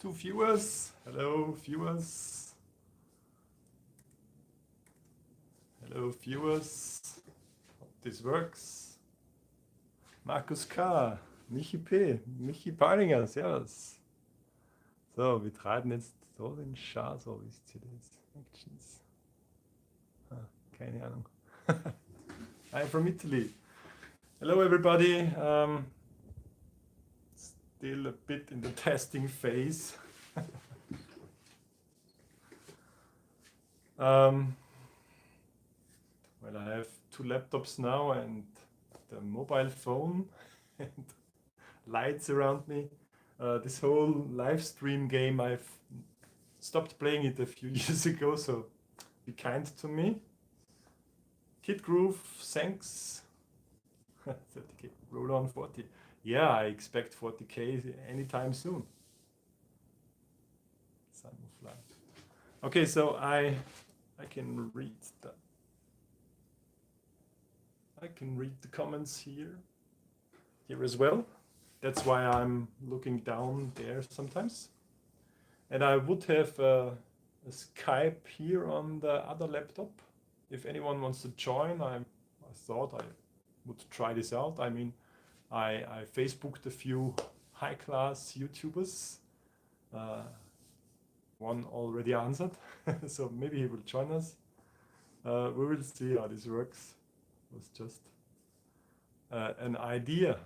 2 viewers. Hello, viewers. Hello, viewers. Hope this works. Markus K., Michi P., Michi Palinger, servus. So, wir treiben jetzt so den Schar, so wie es das Actions. Keine Ahnung. I'm from Italy. Hello, everybody. Still a bit in the testing phase. Well, I have 2 laptops now and the mobile phone and lights around me. This whole live stream game, I've stopped playing it a few years ago, so be kind to me. Kid Groove, thanks. 30k, roll on 40. Yeah, I expect 40k anytime soon. Sun will fly. Okay, so I can read the comments here as well. That's why I'm looking down there sometimes. And I would have a Skype here on the other laptop. If anyone wants to join, I thought I would try this out. I mean, I Facebooked a few high-class YouTubers. One already answered, so maybe he will join us. We will see how this works. It was just an idea.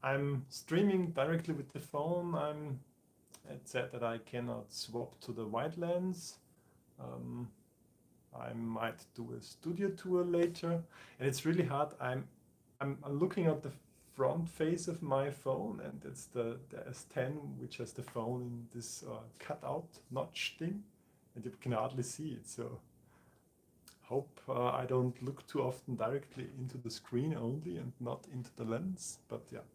I'm streaming directly with the phone. It said that I cannot swap to the wide lens. I might do a studio tour later, and it's really hard. I'm looking at the front face of my phone, and it's the S10, which has the phone in this cutout notch thing, and you can hardly see it. So hope I don't look too often directly into the screen only and not into the lens. But yeah,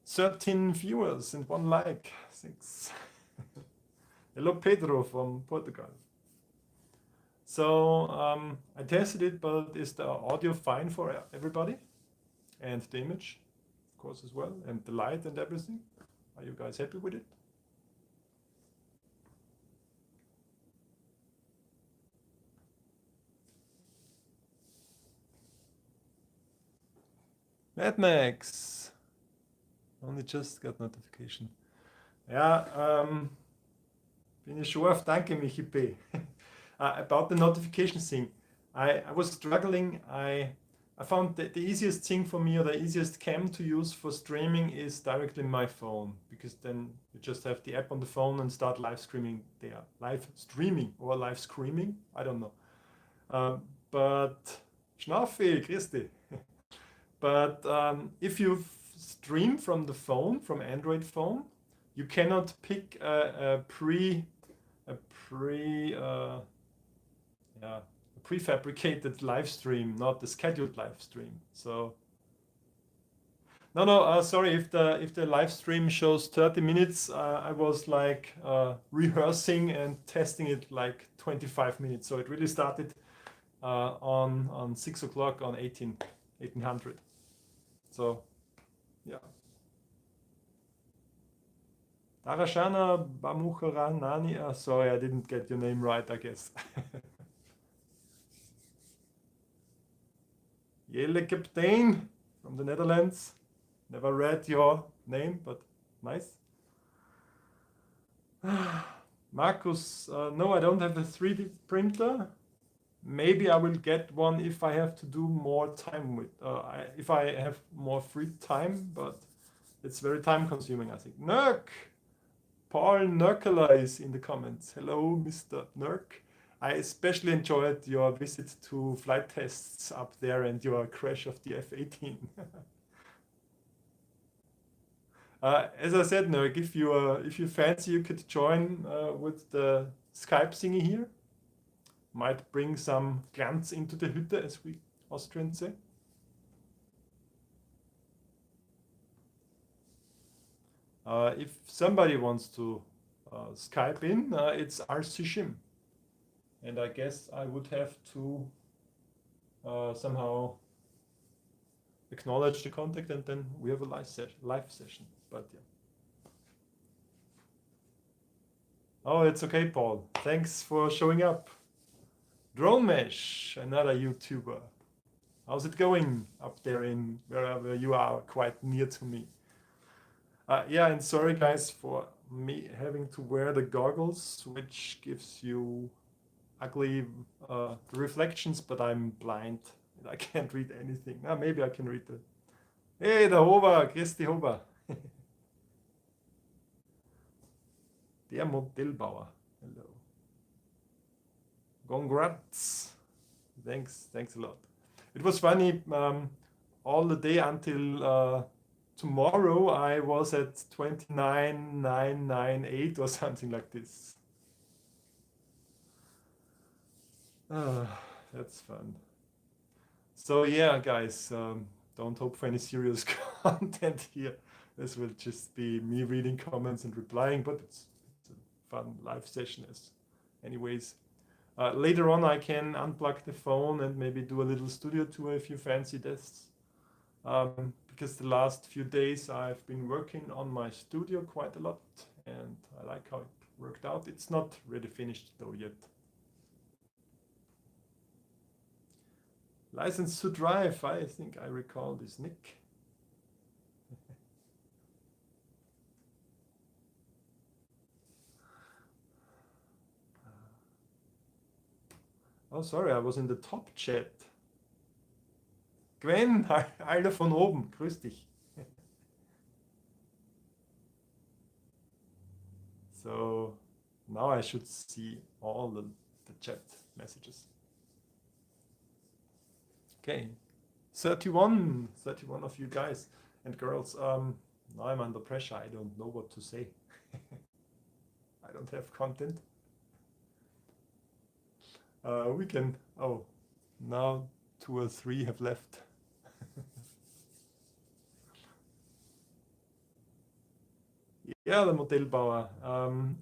13 viewers and 1 like. Thanks. Hello, Pedro from Portugal. So I tested it, but is the audio fine for everybody? And the image, of course, as well, and the light and everything. Are you guys happy with it? Mad Max. Only just got notification. Yeah, bin ich scharf, danke Michi P. About the notification thing, I was struggling. I found that the easiest thing for me, or the easiest cam to use for streaming, is directly my phone, because then you just have the app on the phone and start live streaming there. Live streaming or live screaming, I don't know. But Schnaffi, Christi. But if you stream from the phone, from Android phone, you cannot pick a prefabricated live stream, not the scheduled live stream. So no, sorry, if the live stream shows 30 minutes, I was like rehearsing and testing it like 25 minutes. So it really started on 6 o'clock on 1800. So yeah. Darashana Bamukharanani, sorry, I didn't get your name right, I guess. Jelle Captain from the Netherlands. Never read your name, but nice. Markus, no, I don't have a 3D printer. Maybe I will get one if I have to do more time with, if I have more free time, but it's very time consuming, I think. Nurk! Paul Nurkela is in the comments. Hello, Mr. Nurk. I especially enjoyed your visit to flight tests up there and your crash of the F-18. As I said, Nurk, if you fancy, you could join with the Skype thingy here. Might bring some Glanz into the Hütte, as we Austrians say. If somebody wants to Skype in, it's RCSchim. And I guess I would have to somehow acknowledge the contact, and then we have a live session. but yeah. Oh, it's okay, Paul. Thanks for showing up. Drone Mesh, another YouTuber. How's it going up there in wherever you are, quite near to me? Yeah, and sorry guys for me having to wear the goggles, which gives you ugly reflections, but I'm blind and I can't read anything. Maybe I can read the... Hey, der Hover, Christi Hover. Der Modellbauer. Hello. Congrats. Thanks a lot. It was funny, all the day until tomorrow I was at 29,998 or something like this. That's fun. So yeah, guys, don't hope for any serious content here. This will just be me reading comments and replying, but it's a fun live session as anyways. Later on I can unplug the phone and maybe do a little studio tour if you fancy this. Because the last few days I've been working on my studio quite a lot and I like how it worked out. It's not really finished though yet. License to drive, I think I recall this nick. Oh, sorry, I was in the top chat. Gwen, Alter von oben, grüß dich. So now I should see all the chat messages. Okay, 31 of you guys and girls. Now I'm under pressure. I don't know what to say. I don't have content. We can, oh, now 2 or 3 have left. Yeah, the Modellbauer.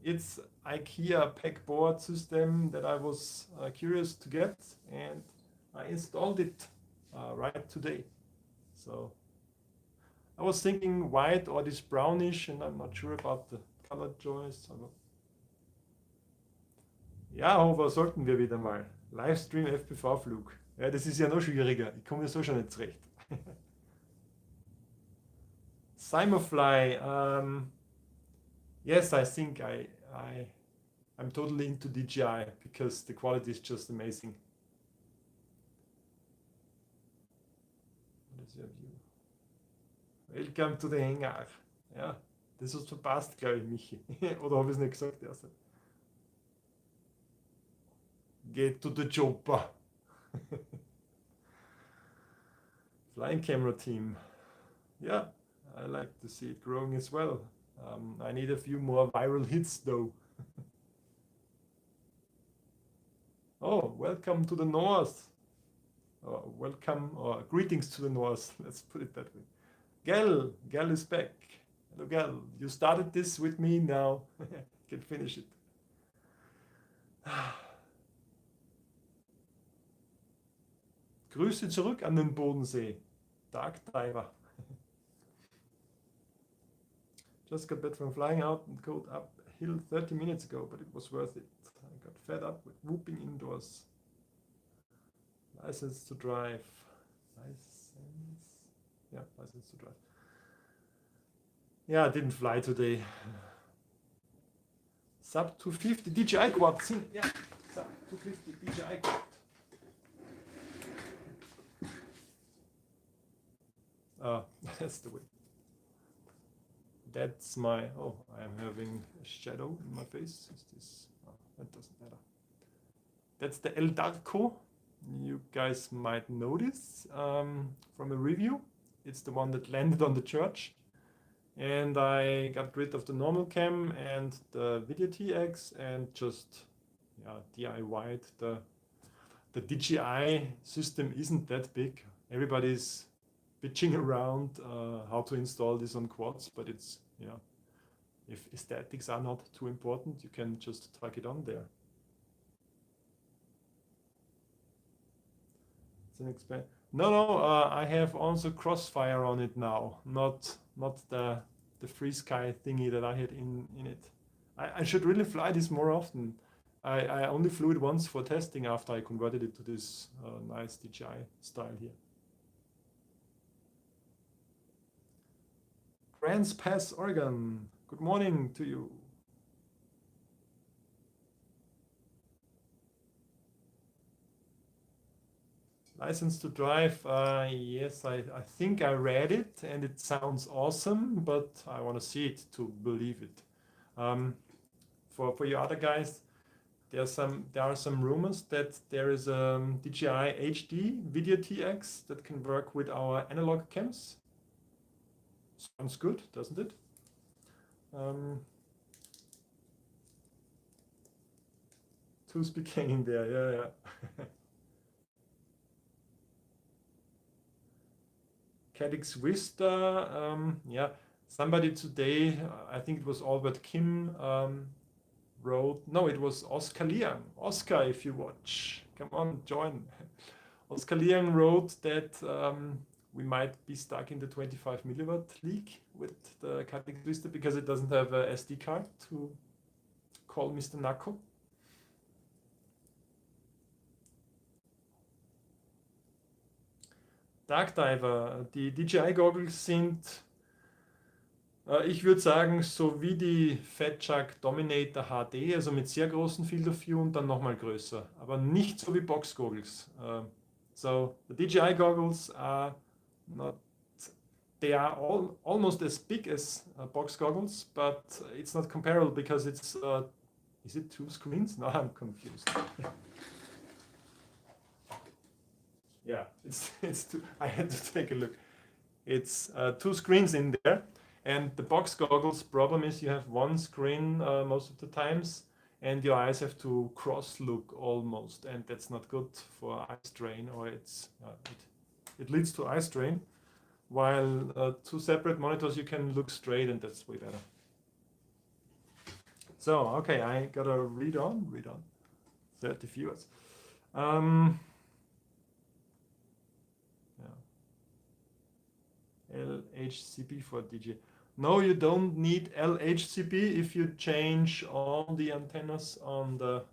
It's IKEA pegboard system that I was curious to get, and I installed it right today. So I was thinking white or this brownish, and I'm not sure about the color choice. Ja, Hofer, sollten wir wieder mal. Livestream FPV-Flug. Ja, das ist ja noch schwieriger. Ich komme ja so schon nicht zurecht. Simofly. Yes, I think I'm totally into DJI because the quality is just amazing. What is your view? Welcome to the Hangar. Ja, das hast du verpasst, glaube ich, Michi. Oder habe ich es nicht gesagt? Erst? Get to the chopper. Flying camera team. Yeah, I like to see it growing as well. I need a few more viral hits though. Oh, welcome to the north. Welcome or greetings to the north. Let's put it that way. Gal is back. Hello Gal, you started this with me now. Can finish it. Grüße zurück an den Bodensee. Darkdiver. Just got back from flying out and code uphill 30 minutes ago, but it was worth it. I got fed up with whooping indoors. License to drive. Yeah, license to drive. Yeah, I didn't fly today. Sub 250 DJI quad. Yeah, sub 250 DJI quad. That's the way. That's my, oh, I'm having a shadow in my face. Is this, oh, that doesn't matter. That's the LDarco. You guys might know this from a review. It's the one that landed on the church. And I got rid of the normal cam and the video TX and just DIY'd. The DJI system isn't that big. Everybody's bitching around how to install this on quads, but it's, if aesthetics are not too important, you can just plug it on there. It's an No, I have also Crossfire on it now, not the the FrSky thingy that I had in it. I should really fly this more often. I only flew it once for testing after I converted it to this nice DJI style here. Grants Pass, Oregon. Good morning to you. License to drive, yes, I think I read it and it sounds awesome, but I want to see it to believe it. For you other guys, there are some rumors that there is a DJI HD Video TX that can work with our analog cams. Sounds good, doesn't it? Two speaking in there, yeah. Cadix Vista, yeah. Somebody today, I think it was Albert Kim, wrote, no, it was Oscar Liang. Oscar, if you watch, come on, join. Oscar Liang wrote that we might be stuck in the 25 milliwatt league with the Cadix Vista because it doesn't have a SD card to call Mr. Nako. Dark Diver, die DJI Goggles sind, ich würde sagen, so wie die Fatshark Dominator HD, also mit sehr großen Field of View und dann nochmal größer, aber nicht so wie Box Goggles. So the DJI Goggles are not, they are almost as big as Box Goggles, but it's not comparable because it's, is it 2 screens? No, I'm confused. Yeah, it's two, I had to take a look. It's 2 screens in there, and the Box Goggles problem is you have 1 screen most of the times, and your eyes have to cross look almost, and that's not good for eye strain, or it leads to eye strain. While 2 separate monitors, you can look straight, and that's way better. So okay, I gotta read on. 30 viewers. LHCP for DJ. No, you don't need LHCP if you change all the antennas on the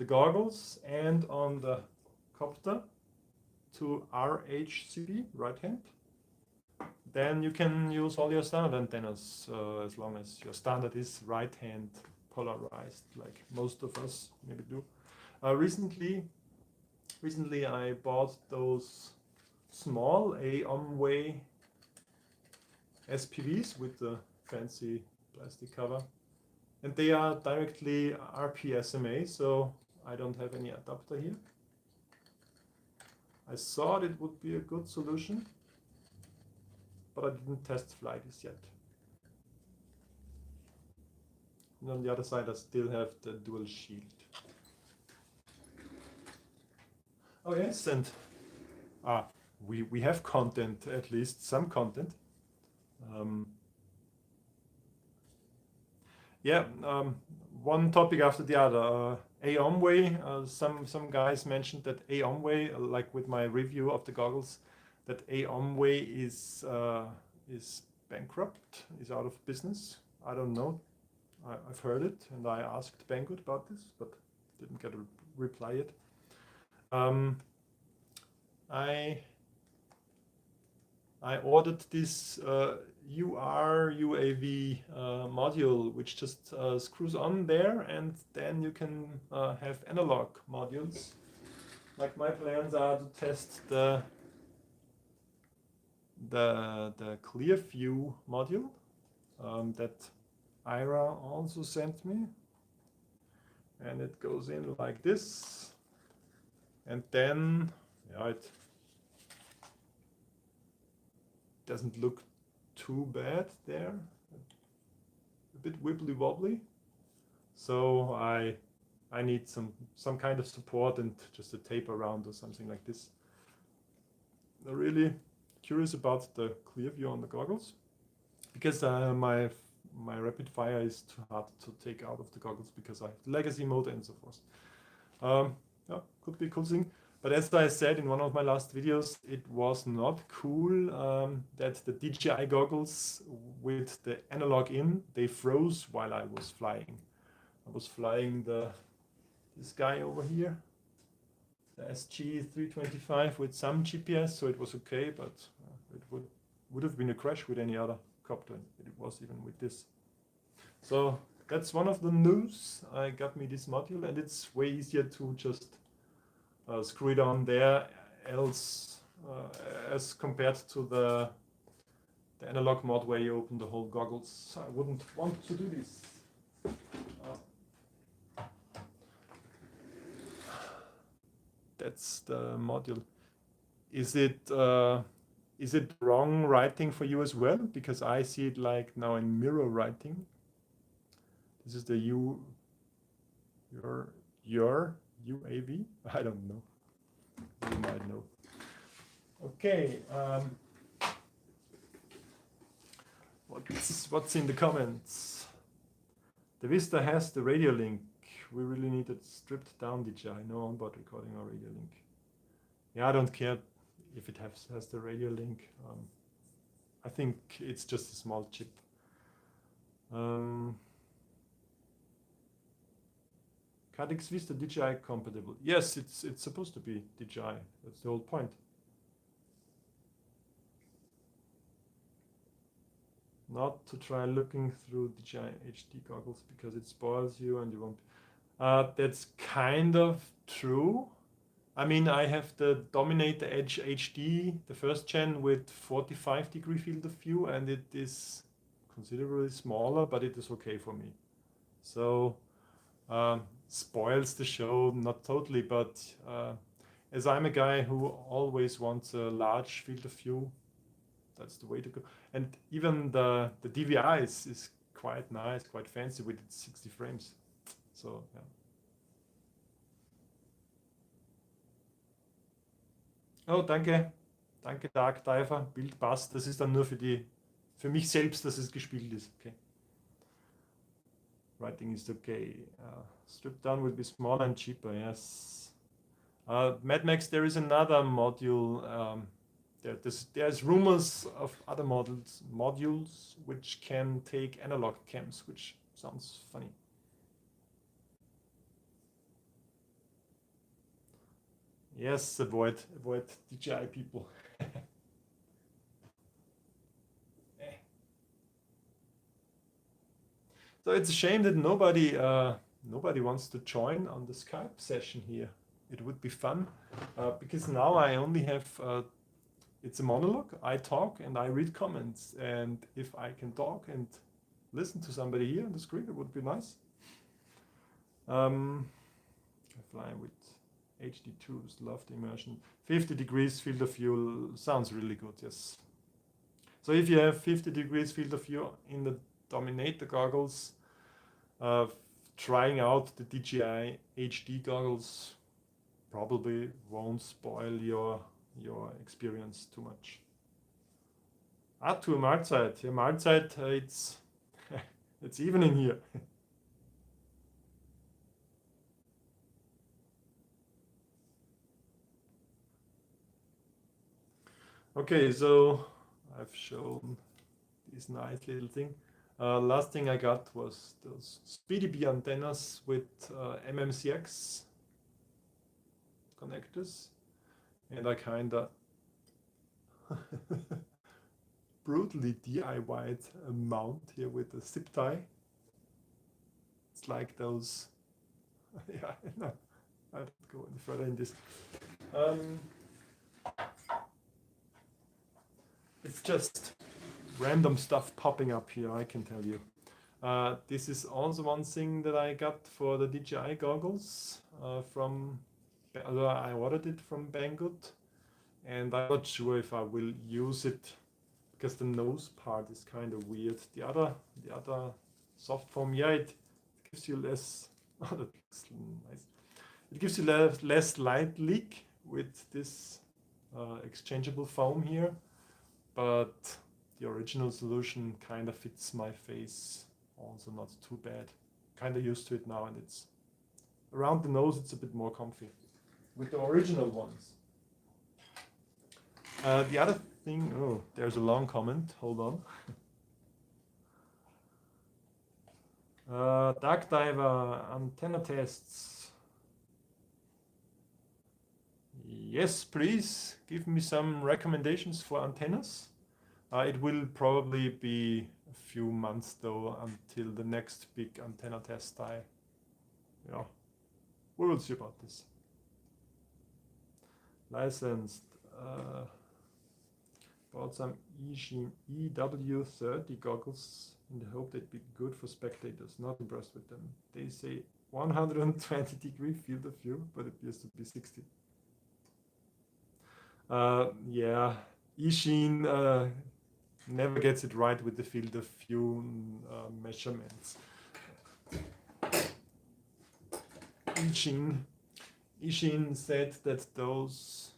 goggles and on the copter to RHCP, right hand. Then you can use all your standard antennas as long as your standard is right hand polarized, like most of us maybe do. Recently I bought those small Amway SPVs with the fancy plastic cover, and they are directly RPSMA, so I don't have any adapter here. I thought it would be a good solution, but I didn't test fly this yet. And on the other side I still have the dual shield. Oh yes, and we have content, at least some content. One topic after the other. Amway, some guys mentioned that Amway, like with my review of the goggles, that Amway is bankrupt, is out of business. I don't know. I've heard it, and I asked Banggood about this, but didn't get a reply yet. I ordered this URUAV module, which just screws on there, and then you can have analog modules. Like my plans are to test the clear view module that Ira also sent me, and it goes in like this, and then it doesn't look too bad there, a bit wibbly wobbly, so I need some kind of support and just a tape around or something like this. I'm really curious about the clear view on the goggles, because my rapid fire is too hard to take out of the goggles because I have legacy mode and so forth. Yeah, could be a cool thing. But as I said in one of my last videos, it was not cool that the DJI goggles with the analog in, they froze while I was flying. I was flying this guy over here, the SG325 with some GPS, so it was okay, but it would have been a crash with any other copter. It was even with this. So that's one of the news. I got me this module, and it's way easier to just screw it on there, else as compared to the analog mod where you open the whole goggles. I wouldn't want to do this. That's the module. Is it wrong writing for you as well? Because I see it like now in mirror writing. This is the your UAV? I don't know. You might know. Okay. What's in the comments? The Vista has the radio link. We really need it stripped down, DJI. No onboard recording or radio link. Yeah, I don't care if it has the radio link. I think it's just a small chip. Cadix Vista DJI compatible. Yes, it's supposed to be DJI. That's the whole point. Not to try looking through DJI HD goggles because it spoils you and you won't. That's kind of true. I mean, I have the Dominator Edge HD, the first gen with 45-degree field of view, and it is considerably smaller, but it is okay for me. So spoils the show, not totally, but as I'm a guy who always wants a large field of view, that's the way to go. And even the DVI is quite nice, quite fancy with its 60 frames. So, ja. Oh, danke. Danke, Dark Diver. Bild passt. Das ist dann nur für mich selbst, dass es gespielt ist. Okay. Writing is okay. Stripped down will be smaller and cheaper, yes. Mad Max, there is another module. There's rumors of other modules which can take analog cams, which sounds funny. Yes, avoid DJI people. So it's a shame that nobody wants to join on the Skype session here. It would be fun because now I only have it's a monologue. I talk and I read comments, and if I can talk and listen to somebody here on the screen, it would be nice. I fly with HD2s, love the immersion. 50 degrees field of view sounds really good, yes. So if you have 50 degrees field of view in the Dominator goggles, trying out the DJI HD goggles probably won't spoil your experience too much. To a Mahlzeit. Ja, Mahlzeit, it's evening here. Okay, so I've shown this nice little thing. Last thing I got was those SpeedyBee antennas with MMCX connectors, and I kinda brutally DIY'd a mount here with a zip tie. It's like those. Yeah, no, I don't go any further in this. It's just random stuff popping up here, I can tell you. This is also one thing that I got for the DJI goggles I ordered it from Banggood, and I'm not sure if I will use it because the nose part is kind of weird. The other soft foam, yeah, it gives you less. Oh, that looks nice. It gives you less light leak with this exchangeable foam here, but the original solution kind of fits my face, also not too bad. Kind of used to it now, and it's around the nose, it's a bit more comfy. with the original ones. The other thing, oh, there's a long comment, hold on. Dark Diver, antenna tests. Yes, please give me some recommendations for antennas. It will probably be a few months though until the next big antenna test. Yeah, we will see about this. Licensed. Bought some eSchim EW30 goggles in the hope they'd be good for spectators. Not impressed with them. They say 120-degree field of view, but it appears to be 60. Yeah, eSchim never gets it right with the field of view measurements. eSchim said that those,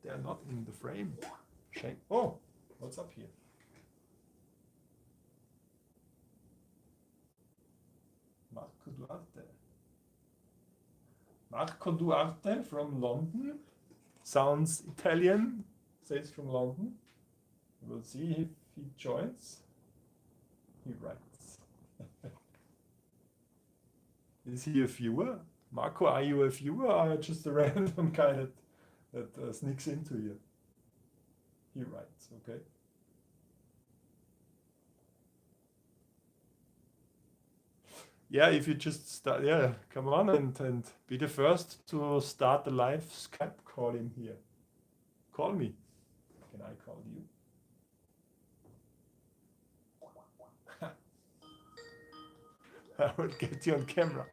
they are not in the frame. Shame. Oh, what's up here? Marco Duarte from London. Sounds Italian, says from London. We'll see if he joins. He writes. Is he a viewer? Marco, are you a viewer or just a random guy that sneaks into you? He writes, okay. Yeah, if you just start, yeah, come on and be the first to start the live Skype call in here. Call me. Can I call you? I will get you on camera.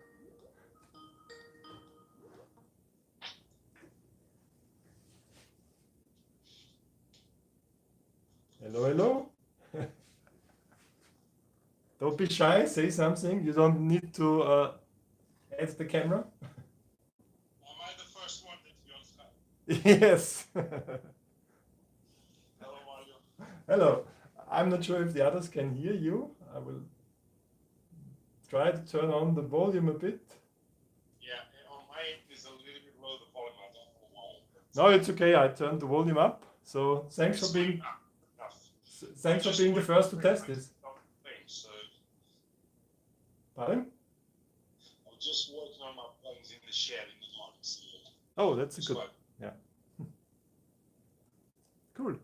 Hello, hello. Don't be shy, say something. You don't need to add the camera. Am I the first one that you on Skype? Yes. Hello, Mario. Hello. I'm not sure if the others can hear you. I will try to turn on the volume a bit. Yeah, on my end is a little bit low, the volume. I don't know why. No, it's okay. I turned the volume up. So thanks for being the first to test this. Pardon? I'm just working on my planes in the shed in the morning. So oh, that's a good one. Yeah. Cool.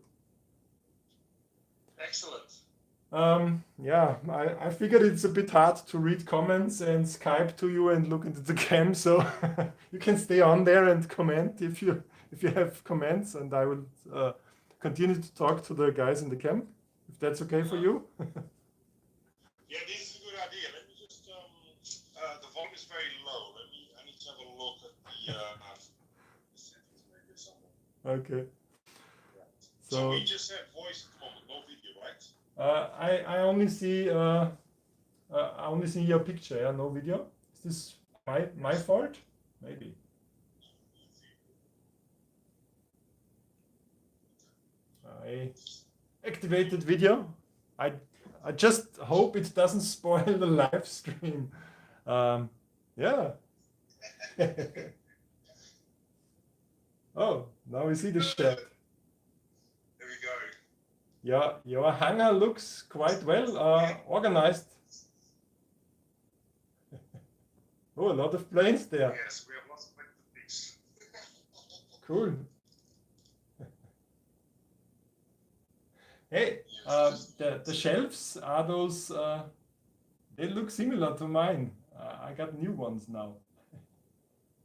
Excellent. Yeah, I figured it's a bit hard to read comments and Skype to you and look into the cam, so you can stay on there and comment if you have comments, and I will continue to talk to the guys in the cam, if that's okay for you. Yeah, this is a good idea. Let me just the volume is very low. I need to have a look at the settings maybe somewhere. Okay. Yeah. So we just have voice at the moment, no video, right? I only see your picture, yeah, no video. Is this my fault? Maybe. I activated video. I just hope it doesn't spoil the live stream. Yeah. Oh, now we see the chat. There we go. Yeah, your hangar looks quite well organized. Oh, a lot of planes there. Yes, we have lots of planes to fix. Cool. Hey, the shelves, are those, they look similar to mine. I got new ones now.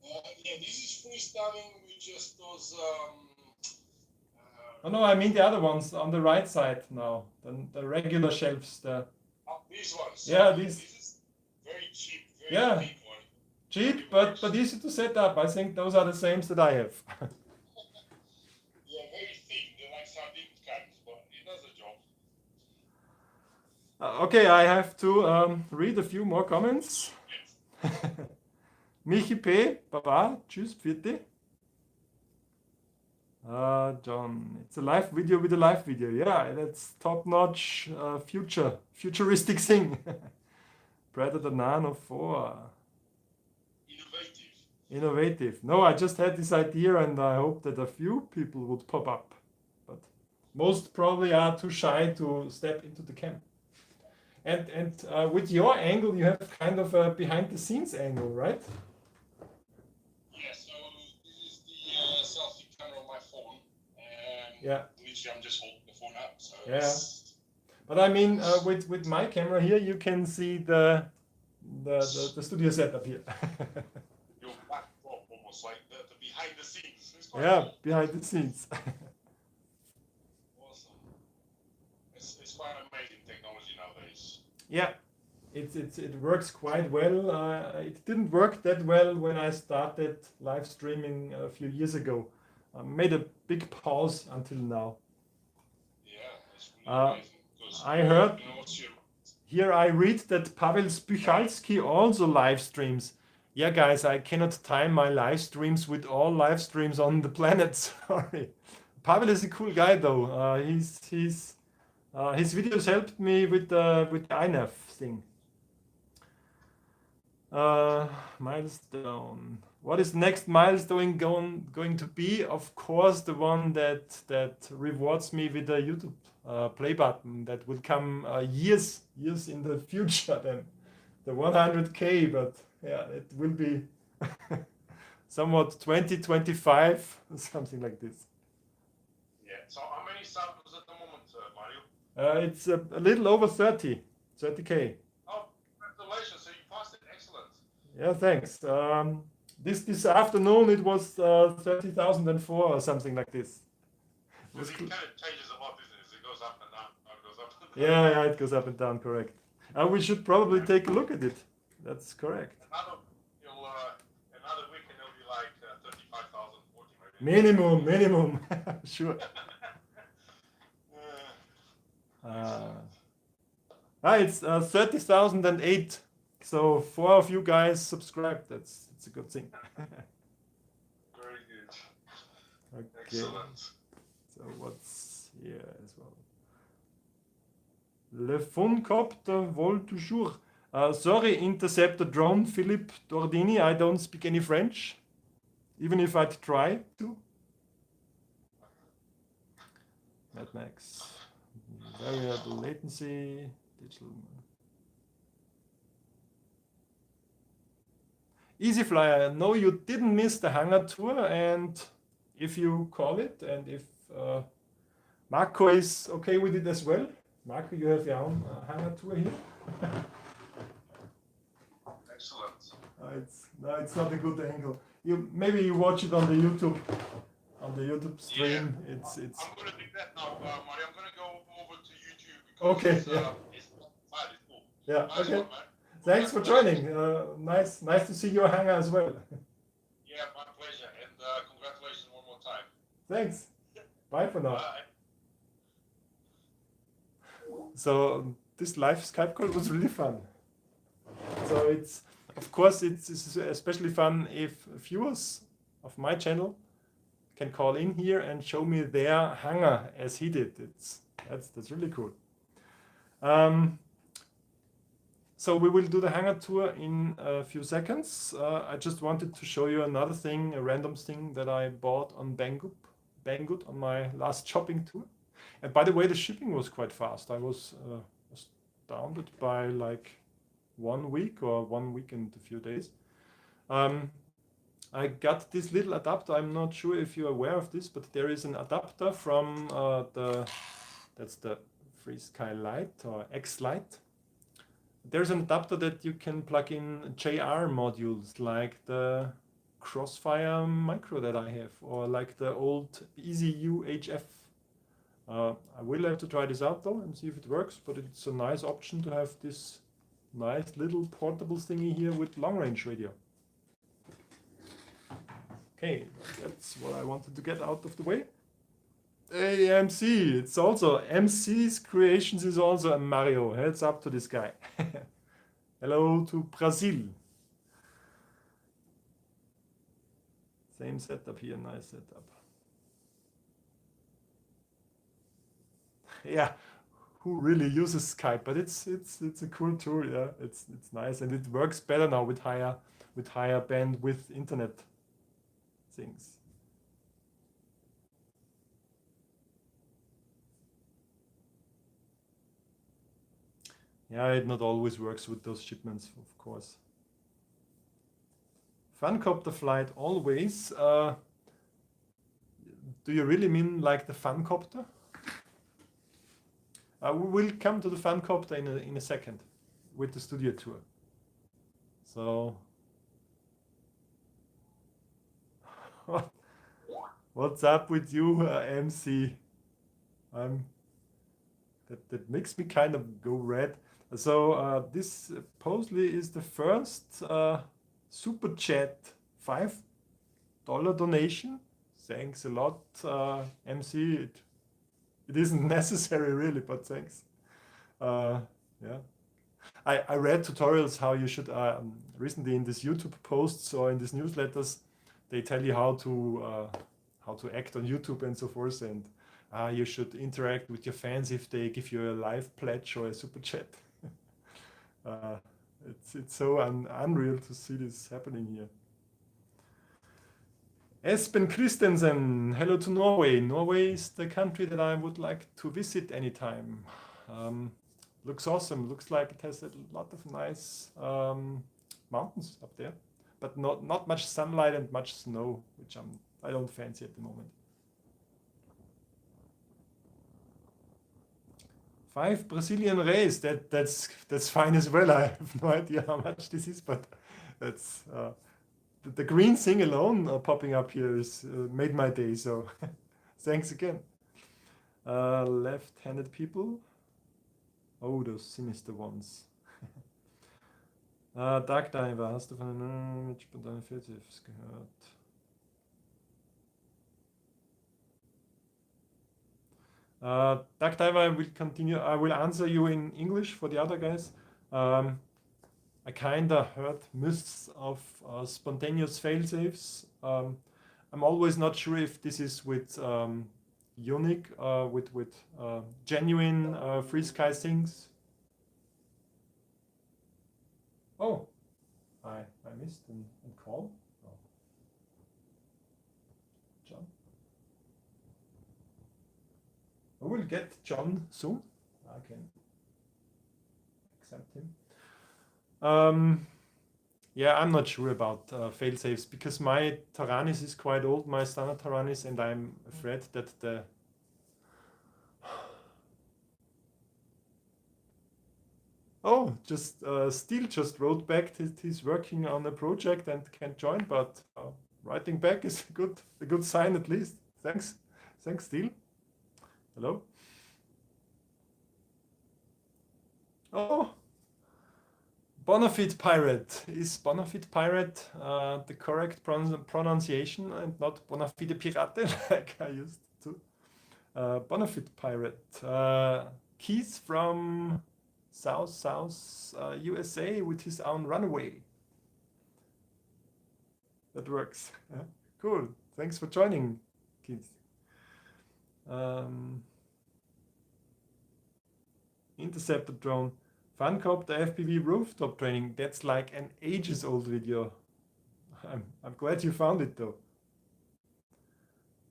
Yeah, this is freestyling with just those. Oh no, I mean the other ones on the right side now. The regular shelves. These ones. Yeah, This is very cheap, very yeah, cheap one. cheap, but easy to set up. I think those are the same that I have. Yeah, very thin. They're like sardine cans, but it does the job. Okay, I have to read a few more comments. Michi P. Baba, tschüss, Pfiat. John, it's a live video with a live video. Yeah, that's top-notch, futuristic thing. Predator Nano 4. Innovative. Innovative. No, I just had this idea and I hope that a few people would pop up. But most probably are too shy to step into the cam. And with your angle, you have kind of a behind the scenes angle, right? Yeah, so this is the selfie camera on my phone. Yeah. Literally, I'm just holding the phone up. So Yeah. But I mean, with my camera here, you can see the studio setup here. Your backdrop, almost like the behind the scenes. Yeah, cool. behind the scenes. Awesome. It's quite amazing technology nowadays. Yeah, it works quite well. It didn't work that well when I started live streaming a few years ago. I made a big pause until now. Yeah, it's really amazing. I heard You know, here I read that Pavel Spichalski also live streams. Yeah, guys, I cannot time my live streams with all live streams on the planet. Sorry. Pavel is a cool guy though. His videos helped me with the INAV thing. Milestone. What is the next milestone going to be? Of course, the one that rewards me with a YouTube play button that will come years in the future. Then the 100K, but yeah, it will be somewhat 2025, something like this. Yeah. So how many subs at the moment, Mario? It's a little over 30K. Oh, congratulations! So you passed it. Excellent. Yeah, thanks. This afternoon it was 30,004 or something like this. It kind of changes a lot, doesn't it? It goes up and down. It goes up and down. Yeah, it goes up and down. Correct. We should probably take a look at it. That's correct. Another week and it'll be like 35,000, 40 maybe. Minimum. Sure. It's 30,008. So 4 of you guys subscribed. That's a good thing. Very good. Okay. Excellent. So what's here as well? Le Funcopter vol toujours. Sorry, Interceptor drone, Philippe Dordini. I don't speak any French, even if I'd try to. Mad Max. Variable latency. Digital. Easy Flyer. No, you didn't miss the Hangar tour, and if you call it, and if Marco is okay with it as well. Marco, you have your own Hangar tour here. Excellent. It's not a good angle. Maybe you watch it on the YouTube stream. Yeah. It's. I'm gonna do that now, Mario. I'm gonna go over to YouTube because Okay. it's cool. Yeah. Nice Okay. one, man. Thanks for joining. Nice to see your Hangar as well. Yeah, my pleasure, and congratulations one more time. Thanks. Bye for now. Bye. So this live Skype call was really fun. So it's especially fun if viewers of my channel can call in here and show me their Hangar as he did. That's really cool. So we will do the Hangar tour in a few seconds. I just wanted to show you another thing, a random thing that I bought on Banggood on my last shopping tour. And by the way, the shipping was quite fast. I was astounded by like 1 week or 1 week and a few days. I got this little adapter. I'm not sure if you're aware of this, but there is an adapter from that's the FrSky Lite or XLite. There's an adapter that you can plug in JR modules like the Crossfire micro that I have, or like the old EasyU HF. I will have to try this out though and see if it works, but it's a nice option to have this nice little portable thingy here with long range radio. Okay, that's what I wanted to get out of the way. Hey, MC, it's also MC's Creations is also a Mario. Heads up to this guy. Hello to Brazil. Same setup here, nice setup. Yeah, who really uses Skype? But it's a cool tool. Yeah, it's nice and it works better now with higher with higher bandwidth internet things. Yeah, it not always works with those shipments, of course. Funcopter flight always. Do you really mean like the Funcopter? We will come to the Funcopter in a second with the studio tour. So, what's up with you, MC? That makes me kind of go red. So this supposedly is the first super chat $5 donation. Thanks a lot, MC. It isn't necessary really, but thanks. Yeah, I read tutorials how you should recently in these YouTube posts or in these newsletters. They tell you how to act on YouTube and so forth, and you should interact with your fans if they give you a live pledge or a super chat. It's so unreal to see this happening here. Espen Christensen, hello to Norway. Norway is the country that I would like to visit anytime. Looks awesome. Looks like it has a lot of nice mountains up there, but not much sunlight and much snow, which I don't fancy at the moment. 5 Brazilian reais. That's fine as well. I have no idea how much this is, but that's the green thing alone popping up here is made my day. So thanks again. Left-handed people. Oh, those sinister ones. Dark Diver, hast du von den mit spontanen Fehlsaves gehört? Dark Diver, I will continue. I will answer you in English for the other guys. I kinda heard myths of spontaneous failsafes. I'm always not sure if this is with unique, with genuine FrSky things. Oh, I missed a call. Oh. John. I will get John soon. I can accept him. Yeah, I'm not sure about failsafes because my Taranis is quite old, my standard Taranis, and I'm afraid that the Steel just wrote back that he's working on a project and can't join, but writing back is a good sign at least. Thanks, Steel. Hello. Oh. Bonafide Pirate. Is Bonafide Pirate the correct pronunciation and not Bonafide Pirate like I used to? Bonafide Pirate. Keith from South USA with his own runaway. That works. Cool. Thanks for joining, Keith. Interceptor drone. Funcopter FPV rooftop training. That's like an ages old video. I'm glad you found it though.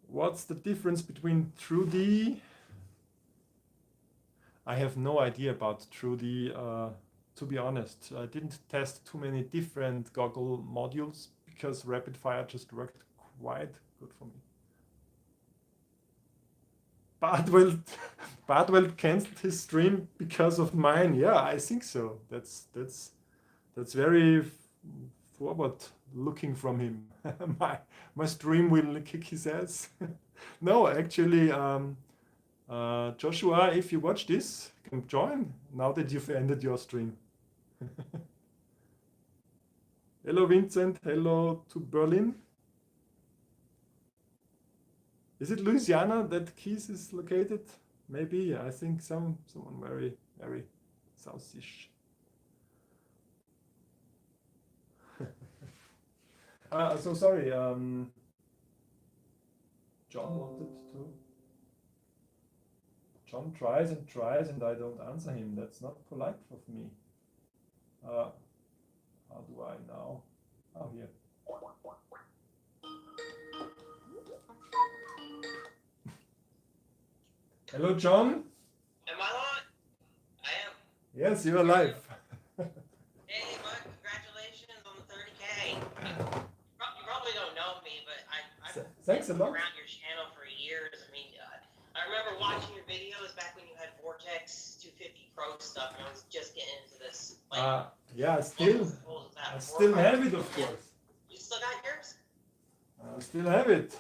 What's the difference between TrueD? I have no idea about TrueD, to be honest. I didn't test too many different goggle modules because rapid fire just worked quite good for me. Bardwell cancelled his stream because of mine. Yeah, I think so. That's very forward looking from him. my stream will kick his ass. No, actually, Joshua, if you watch this, you can join now that you've ended your stream. Hello, Vincent. Hello to Berlin. Is it Louisiana that Keys is located? Maybe. I think someone very, very southish. So sorry. John wanted to. John tries and I don't answer him. That's not polite of me. How do I now? Hello, John. Am I on? I am. Yes, you're alive. Hey, bud, congratulations on the 30K. You probably don't know me, but I've Thanks a been lot. around your channel for years. I mean, I remember watching your videos back when you had Vortex 250 Pro stuff, and I was just getting into this. Yeah, I still have it, of course. You still got yours? I still have it.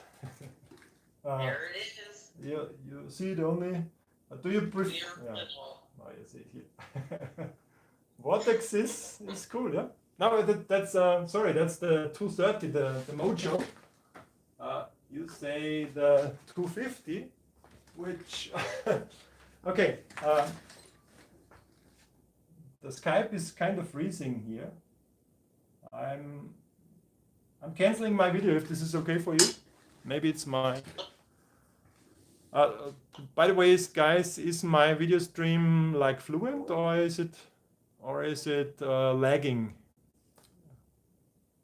There it is. You see it only. Do you prefer? Yeah. Oh, you see it here. Vortex is cool, yeah. No, that's sorry, that's the 230, the Mojo. You say the 250, which okay. The Skype is kind of freezing here. I'm canceling my video if this is okay for you. Maybe it's my. By the way, guys, is my video stream like fluent or is it lagging?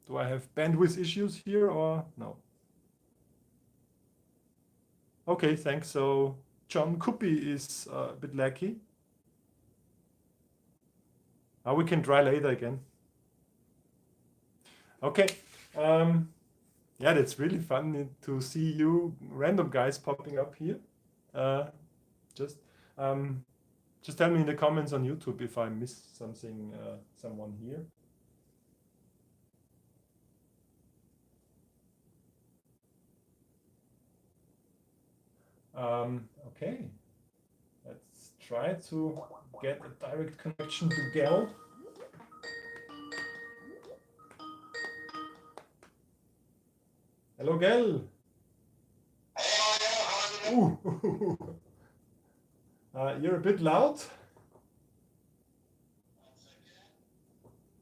Do I have bandwidth issues here or no? Okay, thanks. So John Cuppi is a bit laggy. We can try later again. Okay. Yeah, that's really fun to see you random guys popping up here. Just tell me in the comments on YouTube if I missed something, someone here. Okay, let's try to get a direct connection to Gal. Hello, Gal. Ooh. You're a bit loud.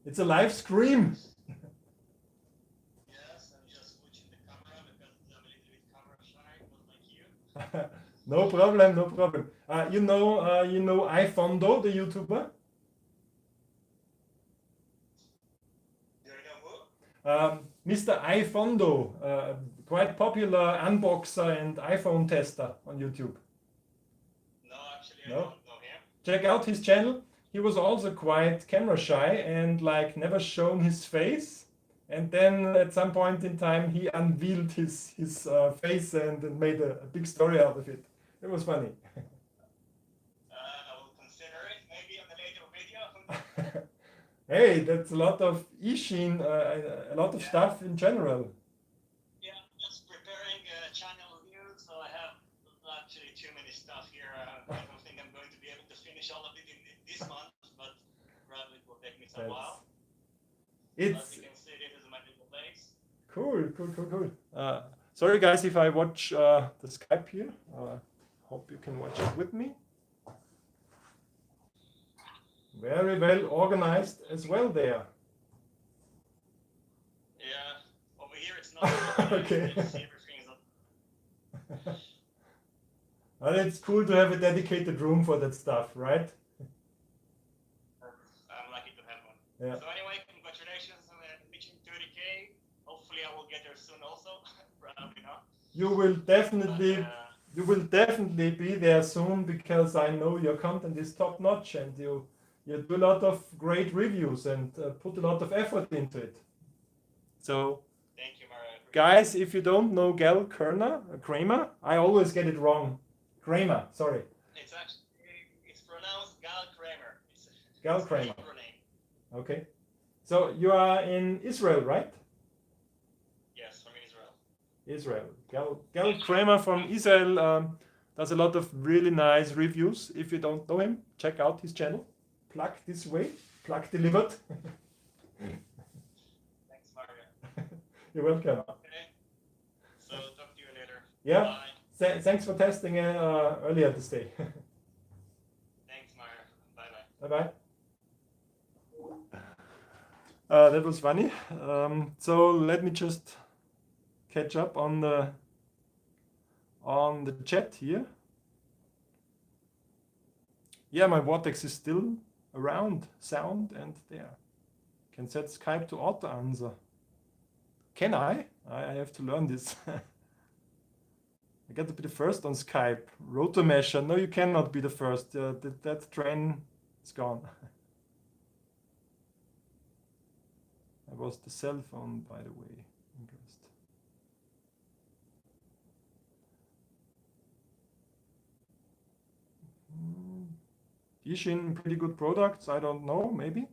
It's a live stream. Yes, I'm just switching the camera because I'm a little bit camera shy, not like you. No problem, no problem. You know iFondo, the YouTuber? Do you know who? Mr. iFondo, quite popular unboxer and iPhone tester on YouTube. No, actually, No? I don't know him. Check out his channel. He was also quite camera shy and like never shown his face. And then at some point in time, he unveiled his face and made a big story out of it. It was funny. I will consider it maybe on a later video. Hey, that's a lot of Ishin, a lot of stuff in general. Yeah, I'm just preparing a channel review, so I have actually too many stuff here. I don't think I'm going to be able to finish all of it in this month, but probably it will take me some while. As you can see, this is my little place. Cool. Sorry guys if I watch the Skype here. Hope you can watch it with me. Very well organized as well there. Yeah, over here it's not. Okay. Everything is Well, it's cool to have a dedicated room for that stuff, right? I'm lucky to have one. Yeah. So anyway, congratulations on reaching 30K. Hopefully I will get there soon also. Probably not. You will definitely be there soon because I know your content is top notch and you do a lot of great reviews and put a lot of effort into it. So, thank you, Mario. guys, if you don't know Gal Kremer, I always get it wrong. Kremer, sorry. It's pronounced Gal Kremer. Gal Kremer. Okay. So you are in Israel, right? Yes, from Israel. Israel. Gal Kremer from Israel does a lot of really nice reviews. If you don't know him, check out his channel. Plug this way. Plug delivered. Thanks, Mario. You're welcome. Okay. So talk to you later. Yeah. Bye. Thanks for testing earlier this day. Thanks, Mario. Bye-bye. Bye-bye. That was funny. So let me just catch up on the chat here. Yeah, my Vortex is still around, sound and there. Can set Skype to auto answer. Can I? I have to learn this. I got to be the first on Skype. Rotor measure. No, you cannot be the first. That train is gone. I was the cell phone, by the way. Interest. Ishin, pretty good products. I don't know, maybe.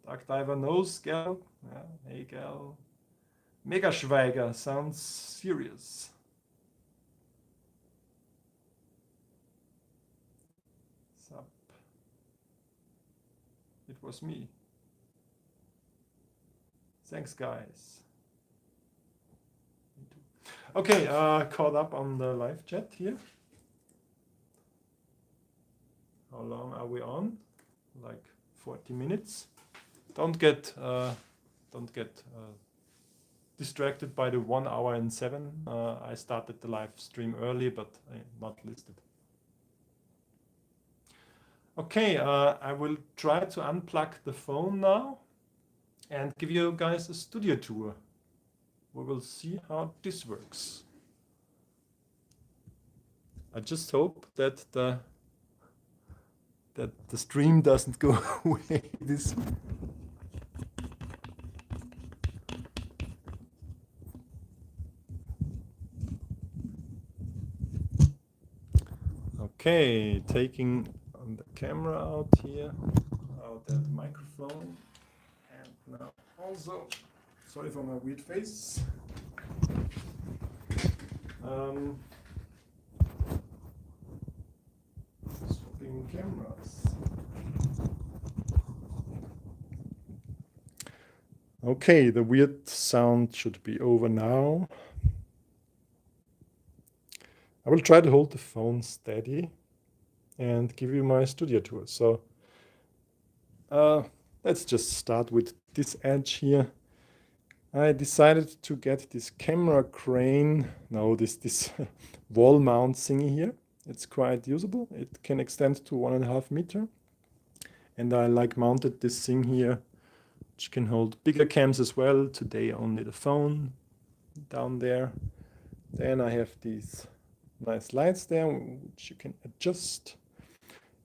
Dark Diver knows, Gal. Yeah, hey, Gal. Mega Schweiger sounds serious. Sup. It was me. Thanks, guys. Me too. Okay, caught up on the live chat here. How long are we on? Like 40 minutes. Don't get distracted by the 1 hour and 7. I started the live stream early, but not listed. Okay, I will try to unplug the phone now and give you guys a studio tour. We will see how this works. I just hope that the stream doesn't go away this. Okay, taking on the camera out here, out the microphone, and now also, sorry for my weird face. Swapping cameras. Okay, the weird sound should be over now. I will try to hold the phone steady and give you my studio tour. So let's just start with this edge here. I decided to get this camera crane, this wall mount thingy here. It's quite usable. It can extend to 1.5 meters. And I mounted this thing here, which can hold bigger cams as well. Today only the phone down there. Then I have these nice lights there, which you can adjust.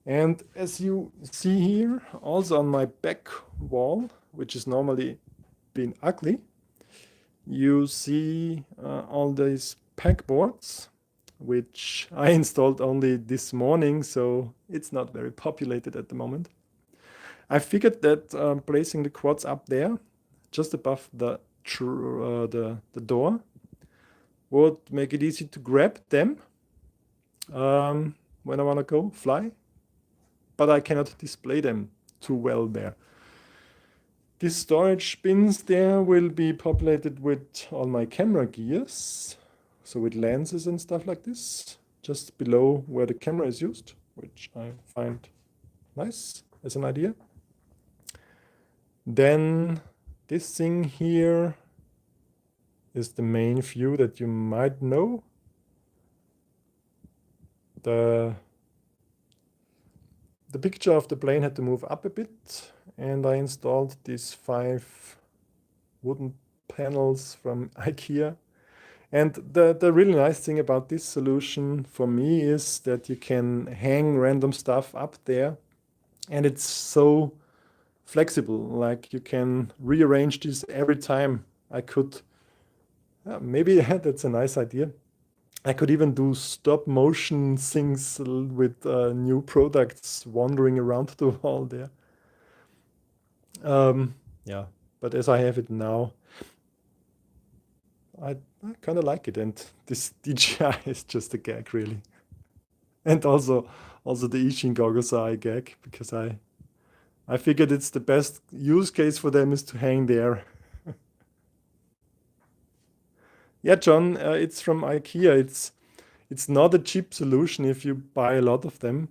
And as you see here, also on my back wall, which is normally been ugly, you see all these pegboards, which I installed only this morning, so it's not very populated at the moment. I figured that placing the quads up there, just above the door, would make it easy to grab them when I want to go fly, but I cannot display them too well there. These storage bins there will be populated with all my camera gears, so with lenses and stuff like this, just below where the camera is used, which I find nice as an idea. Then this thing here is the main view that you might know. The picture of the plane had to move up a bit, and I installed these 5 wooden panels from IKEA. And the really nice thing about this solution for me is that you can hang random stuff up there, and it's so flexible. Like, you can rearrange this every time. I could, maybe that's a nice idea. I could even do stop motion things with new products wandering around the wall there. Yeah, but as I have it now, I kind of like it, and this DJI is just a gag, really. And also the Ishin goggles are a gag, because I figured it's the best use case for them is to hang there. Yeah, John, it's from IKEA. It's not a cheap solution if you buy a lot of them,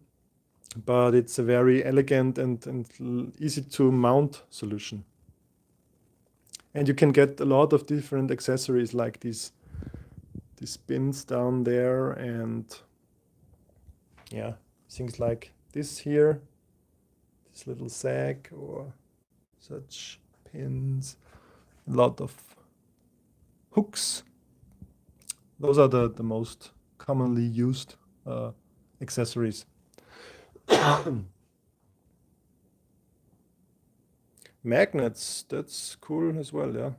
but it's a very elegant and easy to mount solution. And you can get a lot of different accessories like these pins down there, and yeah, things like this here, this little sack or such pins, a lot of hooks those are the most commonly used accessories. Magnets, that's cool as well, yeah.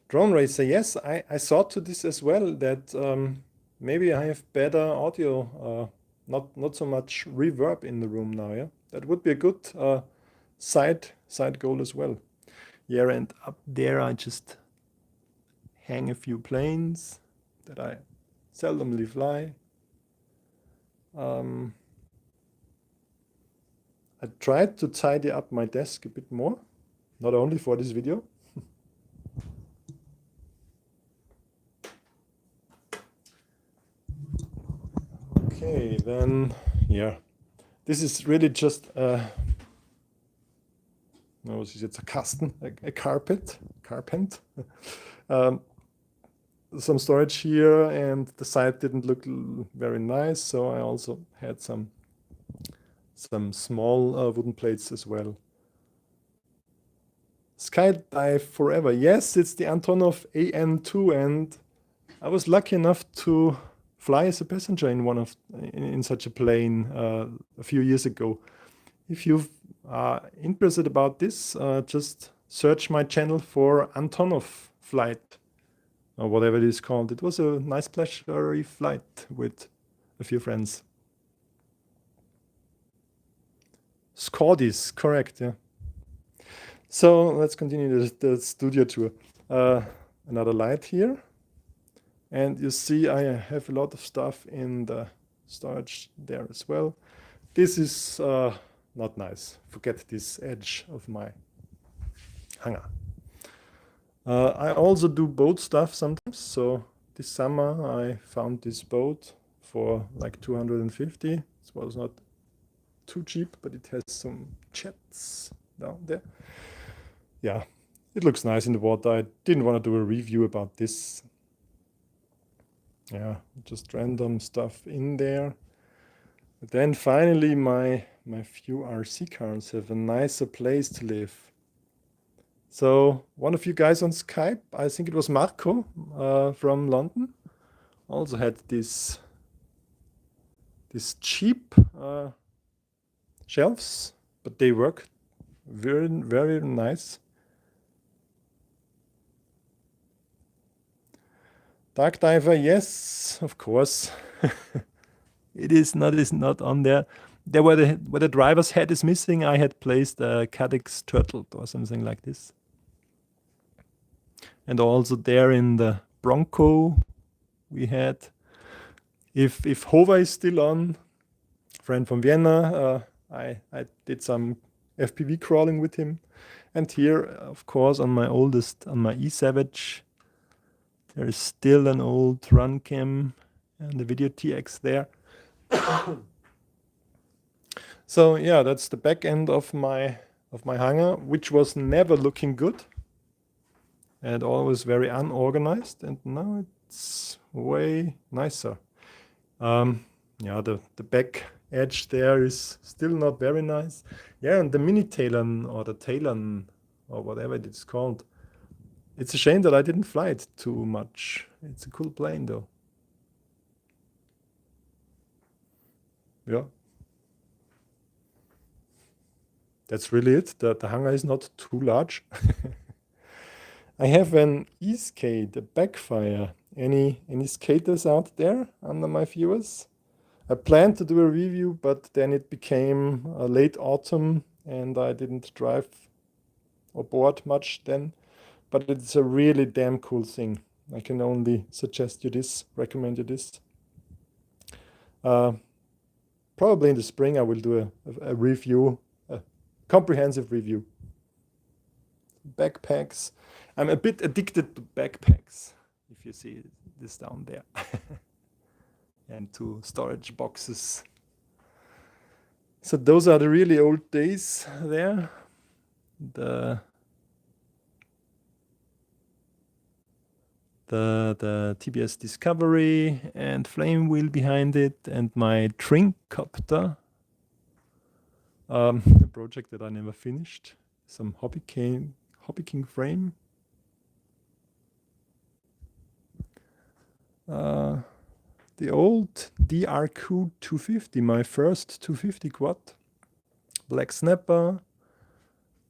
Drone Racer, yes, I thought to this as well, that maybe I have better audio, not so much reverb in the room now, yeah. That would be a good side goal as well. Yeah, and up there I just hang a few planes that I seldomly fly. I tried to tidy up my desk a bit more, not only for this video. Okay, then, yeah, this is really just no, it's a Kasten, a carpet. Some storage here, and the side didn't look very nice, so I also had some small wooden plates as well. Skydive forever. Yes, it's the Antonov AN2, and I was lucky enough to fly as a passenger in such a plane a few years ago. If you are interested about this, just search my channel for Antonov flight, or whatever it is called. It was a nice pleasure flight with a few friends. Scotties, correct, yeah. So let's continue the studio tour. Another light here. And you see I have a lot of stuff in the storage there as well. This is not nice. Forget this edge of my hangar. I also do boat stuff sometimes. So this summer I found this boat for like 250. It was not too cheap, but it has some jets down there. Yeah, it looks nice in the water. I didn't want to do a review about this. Yeah, just random stuff in there. But then finally my few RC cars have a nicer place to live. So one of you guys on Skype, I think it was Marco from London, also had this cheap shelves, but they work very, very nice. Dark Diver, yes, of course. It is not on there. There where the driver's head is missing, I had placed a Cadex turtle or something like this. And also there in the Bronco we had, if Hova is still on, friend from Vienna, I did some FPV crawling with him. And here, of course, on my eSavage, there is still an old Runcam and the Video TX there. So yeah, that's the back end of my hangar, which was never looking good and always very unorganized, and now it's way nicer. Yeah, the back edge there is still not very nice. Yeah, and the mini Talon or the Talon or whatever it is called, it's a shame that I didn't fly it too much. It's a cool plane though. Yeah. That's really it. The hangar is not too large. I have an e-skate, a backfire. Any skaters out there under my viewers? I planned to do a review, but then it became late autumn and I didn't drive or board much then. But it's a really damn cool thing. I can only suggest you this, recommend you this. Probably in the spring I will do a review, a comprehensive review. Backpacks. I'm a bit addicted to backpacks, if you see this down there. And to storage boxes. So those are the really old days there. The TBS Discovery and flame wheel behind it, and my Trincopter, a project that I never finished. Some hobby Hobby King frame. The old DRQ 250, my first 250 quad. Black Snapper,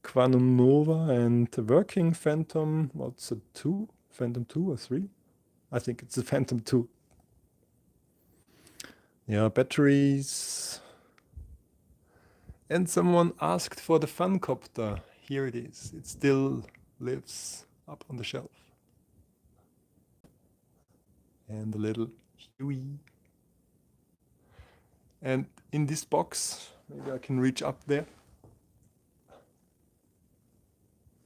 Quantum Nova, and a working Phantom. What's a 2? Phantom 2 or 3? I think it's a Phantom 2. Yeah, batteries. And someone asked for the Funcopter. Here it is. It still lives up on the shelf. And a little Huey. And in this box, maybe I can reach up there.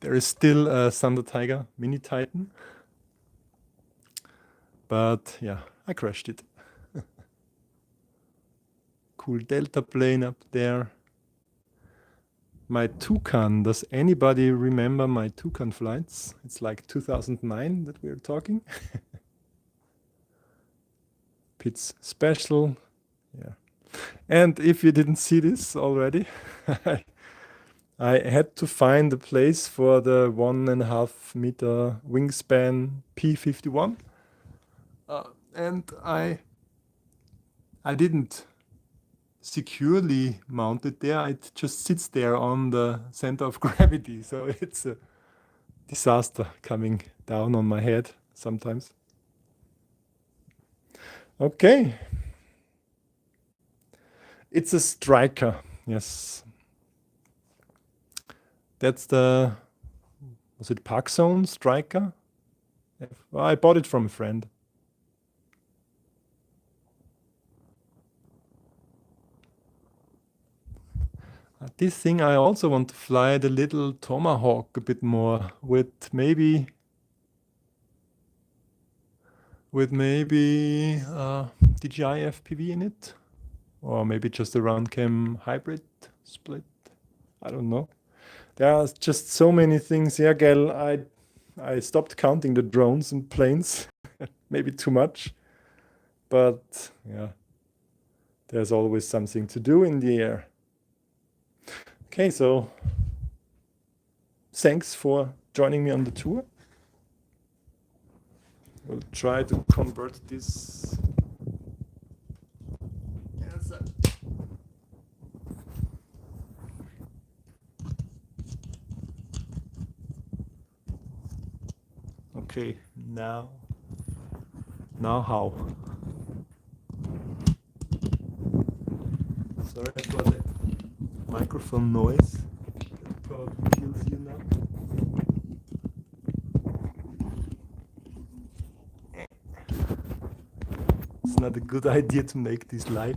There is still a Thunder Tiger Mini Titan. But yeah, I crashed it. Cool Delta plane up there. My Toucan, does anybody remember my Toucan flights? It's like 2009 that we're talking. Pitts Special, yeah. And if you didn't see this already, I had to find a place for the 1.5 meter wingspan P51. And I didn't securely mount it there. It just sits there on the center of gravity. So it's a disaster coming down on my head sometimes. Okay. It's a Striker, yes. That's the, was it Park Zone Striker? Well, I bought it from a friend. This thing I also want to fly the little Tomahawk a bit more with maybe DJI FPV in it, or maybe just a Runcam hybrid split. I don't know. There are just so many things here, Gal. I stopped counting the drones and planes, maybe too much, but yeah, there's always something to do in the air. Okay, so thanks for joining me on the tour. We'll try to convert this. Okay, now how? Sorry for the microphone noise. That probably kills you now. It's not a good idea to make this live.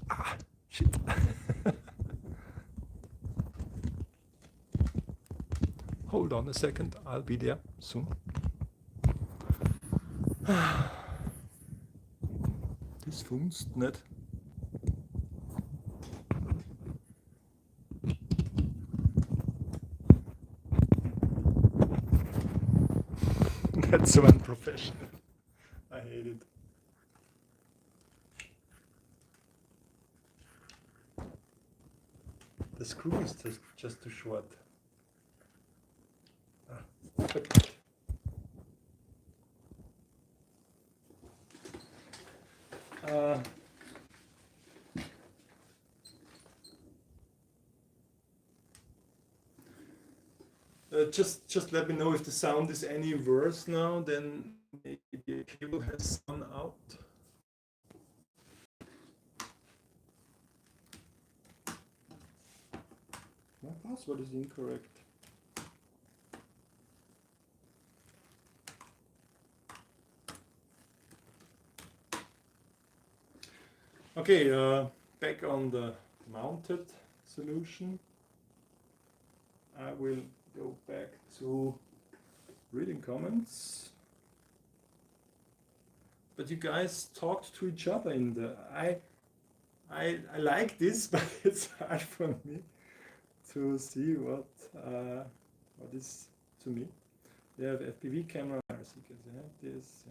Ah, shit. Hold on a second, I'll be there soon. Das funzt nicht. That's so unprofessional. I hate it. The screw is just too short. Okay. Just let me know if the sound is any worse now, then maybe the cable has gone out. My password is incorrect. Okay, back on the mounted solution. I will go back to reading comments. But you guys talked to each other in the. I like this, but it's hard for me to see what is to me. They have FPV camera. They have this.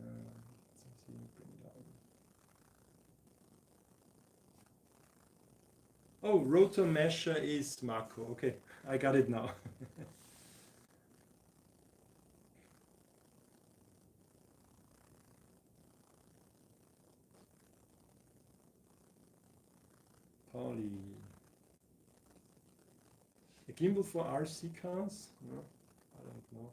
Oh, rotor measure is Marco. Okay, I got it now. Polly. A gimbal for RC cars? No, I don't know.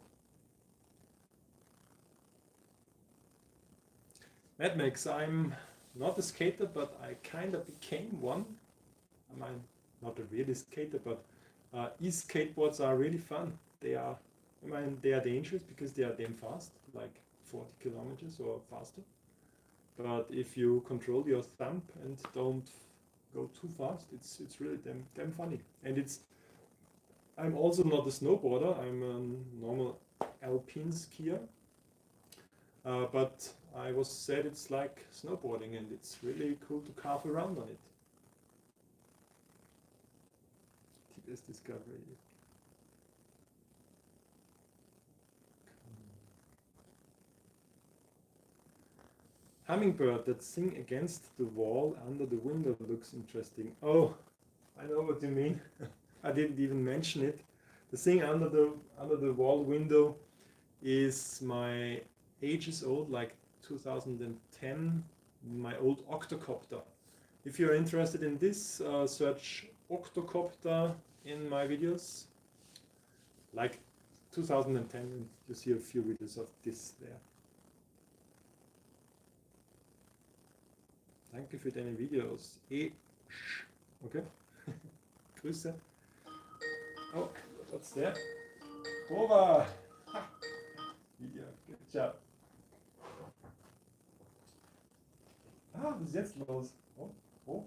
Mad Max, I'm not a skater, but I kind of became one. I mean, not a really skater, but e-skateboards are really fun. They are, I mean, they are dangerous because they are damn fast, like 40 kilometers or faster. But if you control your thumb and don't go too fast, it's really damn funny. And I'm also not a snowboarder. I'm a normal alpine skier. But I was said it's like snowboarding, and it's really cool to carve around on it. TBS Discovery. Hummingbird that sing against the wall under the window looks interesting. Oh, I know what you mean. I didn't even mention it. The thing under the wall window is my ages old, like 2010, my old octocopter. If you're interested in this, search octocopter in my videos, like 2010, and you see a few videos of this there. Danke für deine Videos. Okay. Grüße. Oh, what's there? Over. Video. Good job. Ah, was ist jetzt los? Oh, oh.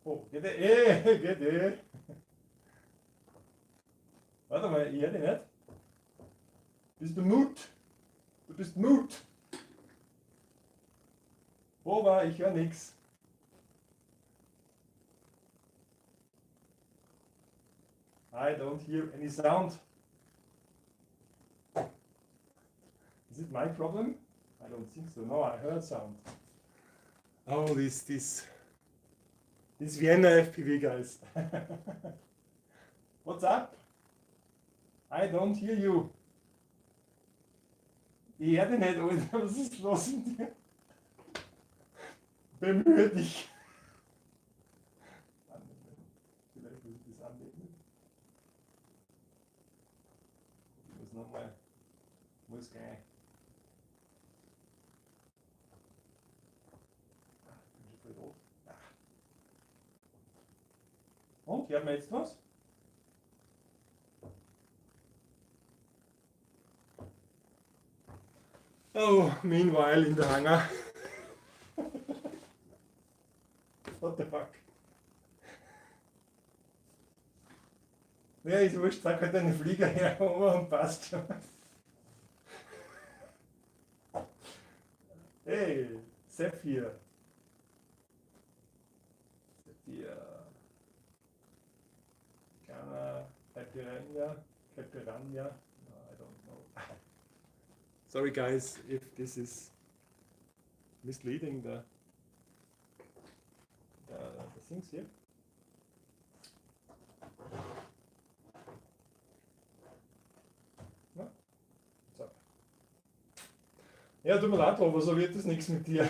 Oh, geht der? Geht der? Warte mal, ich höre dich nicht. Bist du mut? Du bist mut. Over, ich höre nichts. I don't hear any sound. Is it my problem? I don't think so. No, I heard sound. Oh, this Vienna FPV guys. What's up? I don't hear you. Ich höre dich nicht, Alter. Was ist los mit dir? Bemühe dich. Vielleicht muss ich das anlegen. Ich muss nochmal. Muss gleich. Bin schon voll rot. Und, hören wir jetzt was? Oh, meanwhile in the hangar. What the fuck? Ja, ist wurscht, sag halt deine Flieger her und passt schon. Hey, Sephir. Kana, Caipirinha. No, I don't know. Sorry guys if this is misleading the things here. No? What's up? Ja, tut mir leid, aber so wird es nichts mit dir,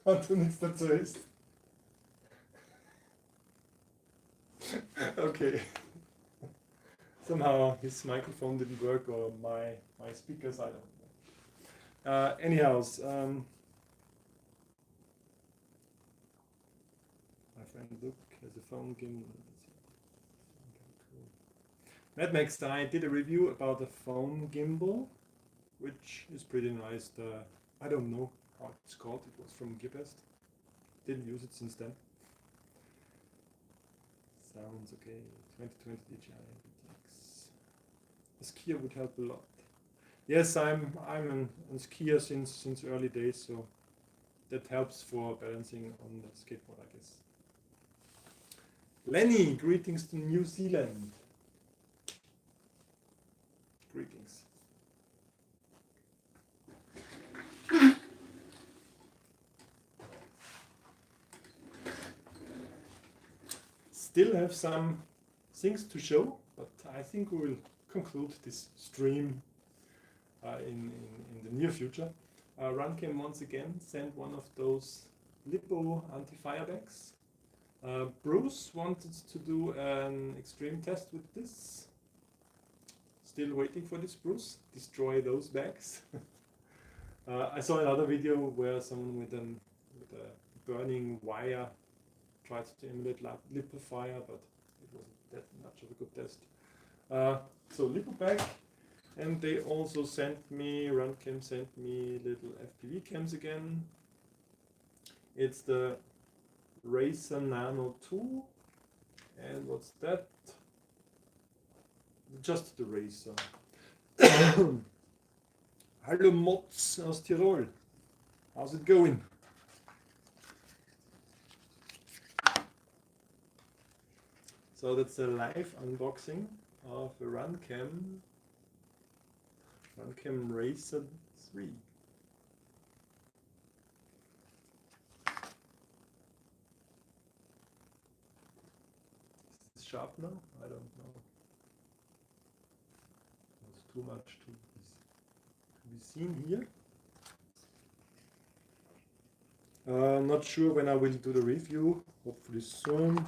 wenn du nichts dazu isst. Okay. Somehow his microphone didn't work, or my speakers, I don't know. Anyhow, my friend Luke has a phone gimbal. Mad Max, I did a review about a phone gimbal, which is pretty nice. I don't know how it's called. It was from Gibest. Didn't use it since then. Sounds okay. 2020 DJI VTX. A skier would help a lot. Yes, I'm a skier since early days, so that helps for balancing on the skateboard, I guess. Lenny, greetings to New Zealand. Greetings. still have some things to show, but I think we will conclude this stream in the near future. Runcam once again sent one of those lipo anti-fire bags. Bruce wanted to do an extreme test with this. Still waiting for this, Bruce. Destroy those bags. I saw another video where someone with a burning wire tried to emulate lipo fire, but it wasn't that much of a good test. So lipo bag, and they also sent me, Runcam sent me little FPV cams again. It's the Racer Nano 2, and what's that? Just the Racer. Hallo Mods aus Tirol. How's it going? So that's a live unboxing of a Runcam Racer 3. Is it sharp now? I don't know. It's too much to be seen here. Not sure when I will do the review, hopefully soon.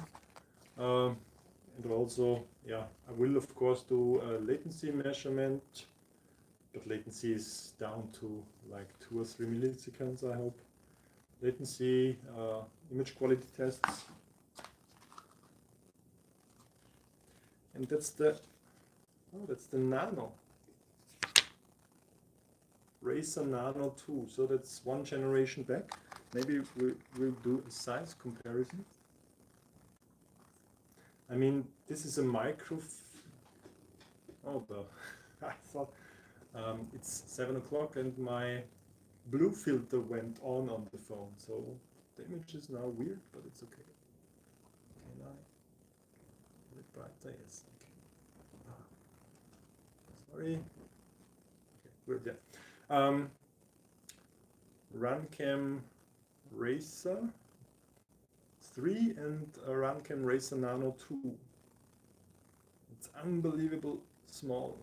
And also, yeah, I will of course do a latency measurement, but latency is down to like 2 or 3 milliseconds, I hope. Latency, image quality tests. And that's the Nano. Racer Nano 2, so that's 1 generation back. Maybe we'll do a size comparison. I mean, this is a micro. Oh, I thought it's 7 o'clock and my blue filter went on the phone, so the image is now weird, but it's okay. Can I? A bit brighter, yes. Okay. Sorry. Okay, we're there. Runcam Racer 3 and a Runcam Racer Nano 2. It's unbelievable small.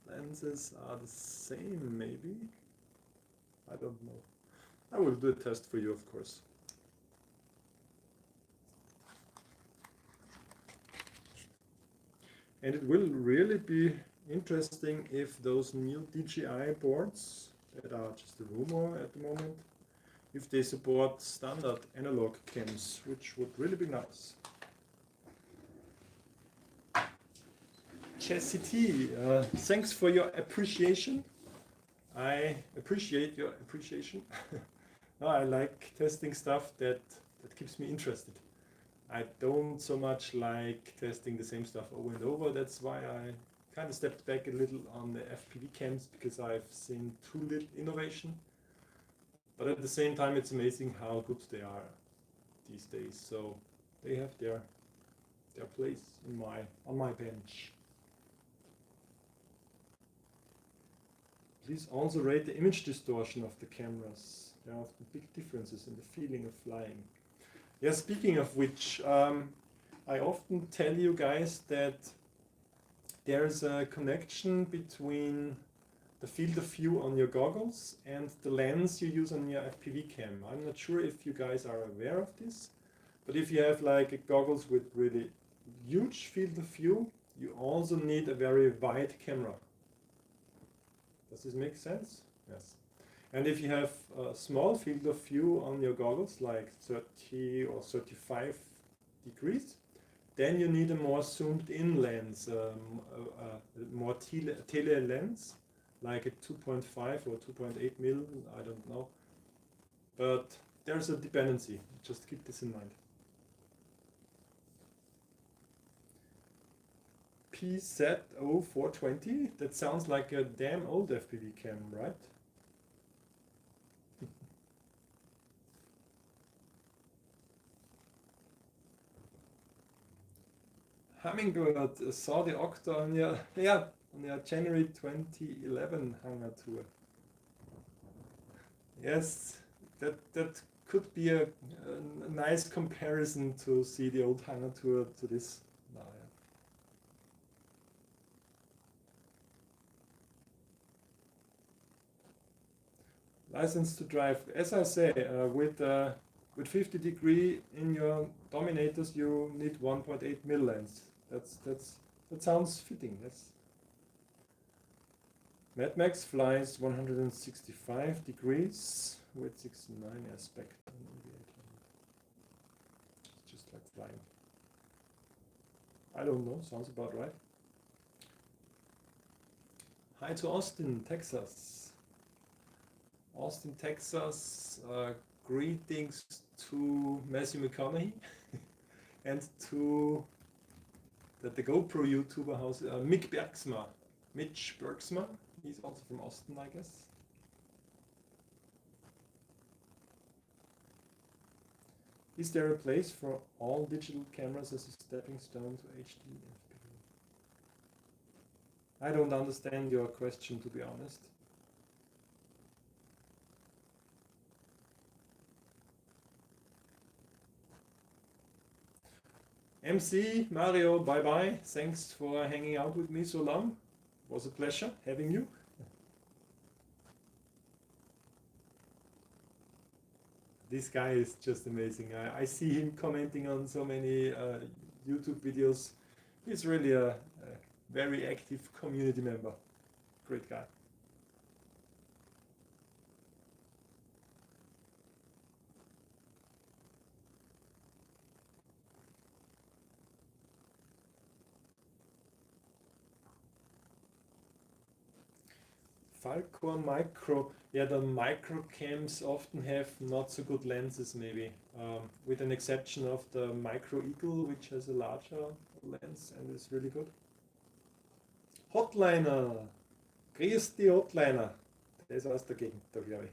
Lenses are the same, maybe? I don't know. I will do a test for you, of course. And it will really be interesting if those new DJI boards, that are just a rumor at the moment, if they support standard analog cams, which would really be nice. Jesse T, thanks for your appreciation. I appreciate your appreciation. No, I like testing stuff that keeps me interested. I don't so much like testing the same stuff over and over. That's why I kind of stepped back a little on the FPV cams, because I've seen too little innovation. But at the same time, it's amazing how good they are these days. So they have their place on my bench. Please also rate the image distortion of the cameras. There are often big differences in the feeling of flying. Yeah, speaking of which, I often tell you guys that there's a connection between the field of view on your goggles and the lens you use on your FPV cam. I'm not sure if you guys are aware of this, but if you have like a goggles with really huge field of view, you also need a very wide camera. Does this make sense? Yes. And if you have a small field of view on your goggles, like 30 or 35 degrees, then you need a more zoomed in lens, a more tele lens, like a 2.5 or 2.8 mil, I don't know. But there's a dependency, just keep this in mind. PZ0420, that sounds like a damn old FPV cam, right? Hummingbird saw the Octa on your, on your January 2011 Hangar tour. Yes, that could be a nice comparison to see the old Hangar tour to this now. Yeah. License to drive, as I say, with 50 degree in your dominators, you need 1.8 mil lens. That sounds fitting. Mad Max flies 165 degrees with 69 aspect. It's just like flying. I don't know, sounds about right. Hi to Austin, Texas. Austin, Texas. Greetings to Matthew McConaughey and to the GoPro YouTuber house, Mitch Bergsma. He's also from Austin, I guess. Is there a place for all digital cameras as a stepping stone to HD FPV? I don't understand your question, to be honest. MC, Mario, bye-bye. Thanks for hanging out with me so long. It was a pleasure having you. This guy is just amazing. I see him commenting on so many YouTube videos. He's really a very active community member. Great guy. Falcon Micro, yeah, the micro cams often have not so good lenses, maybe, with an exception of the Micro Eagle, which has a larger lens and is really good. Hotliner, grüß die Hotliner, der ist aus der Gegend, da glaube ich.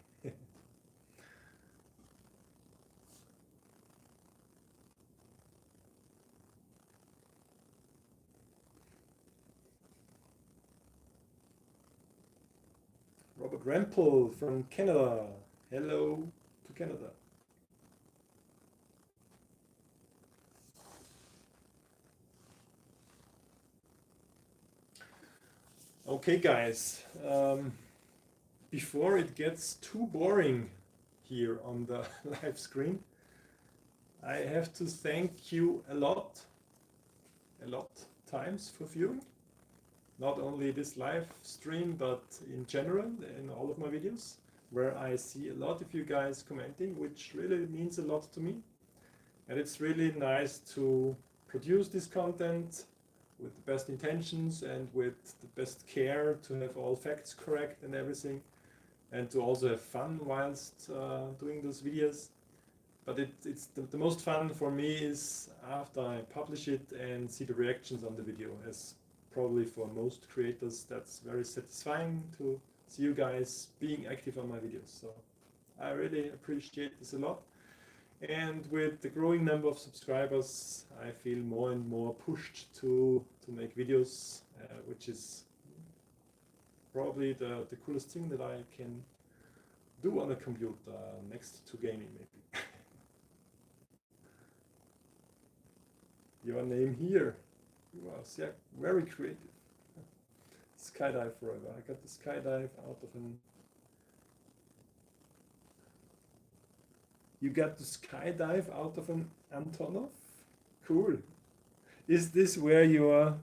Robert Rampel from Canada. Hello to Canada. Okay, guys. Before it gets too boring here on the live screen, I have to thank you a lot times for viewing. Not only this live stream, but in general, in all of my videos, where I see a lot of you guys commenting, which really means a lot to me. And it's really nice to produce this content with the best intentions and with the best care to have all facts correct and everything, and to also have fun whilst doing those videos. But it's the most fun for me is after I publish it and see the reactions on the video, as probably for most creators that's very satisfying to see you guys being active on my videos. So I really appreciate this a lot. And with the growing number of subscribers, I feel more and more pushed to make videos, which is probably the coolest thing that I can do on a computer, next to gaming maybe. Your name here. You are very creative. Skydive forever. I got the skydive out of an... You got the skydive out of an Antonov? Cool. Is this where your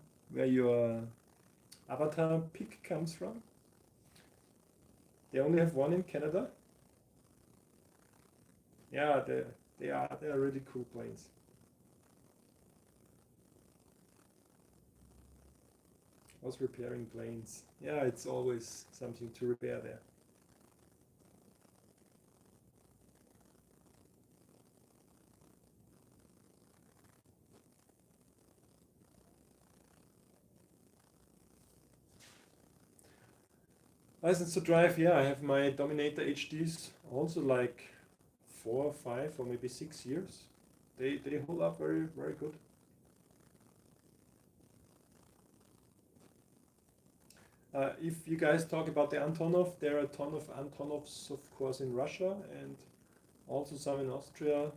avatar pic comes from? They only have one in Canada? Yeah, they are really cool planes. I was repairing planes. Yeah, it's always something to repair there. License to drive, yeah, I have my Dominator HDs also like 4, 5 or maybe 6 years. They hold up very, very good. If you guys talk about the Antonov, there are a ton of Antonovs, of course, in Russia, and Also some in Austria.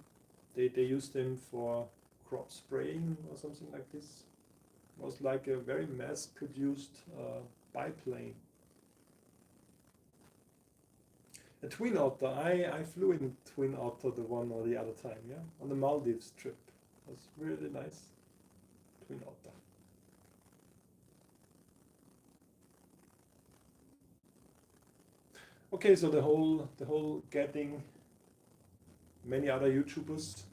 They use them for crop spraying or something like this. It was like a very mass-produced biplane. A twin otter. I flew in twin otter the one or the other time, yeah, on the Maldives trip. It was really nice. Twin otter. Okay, so the whole getting many other YouTubers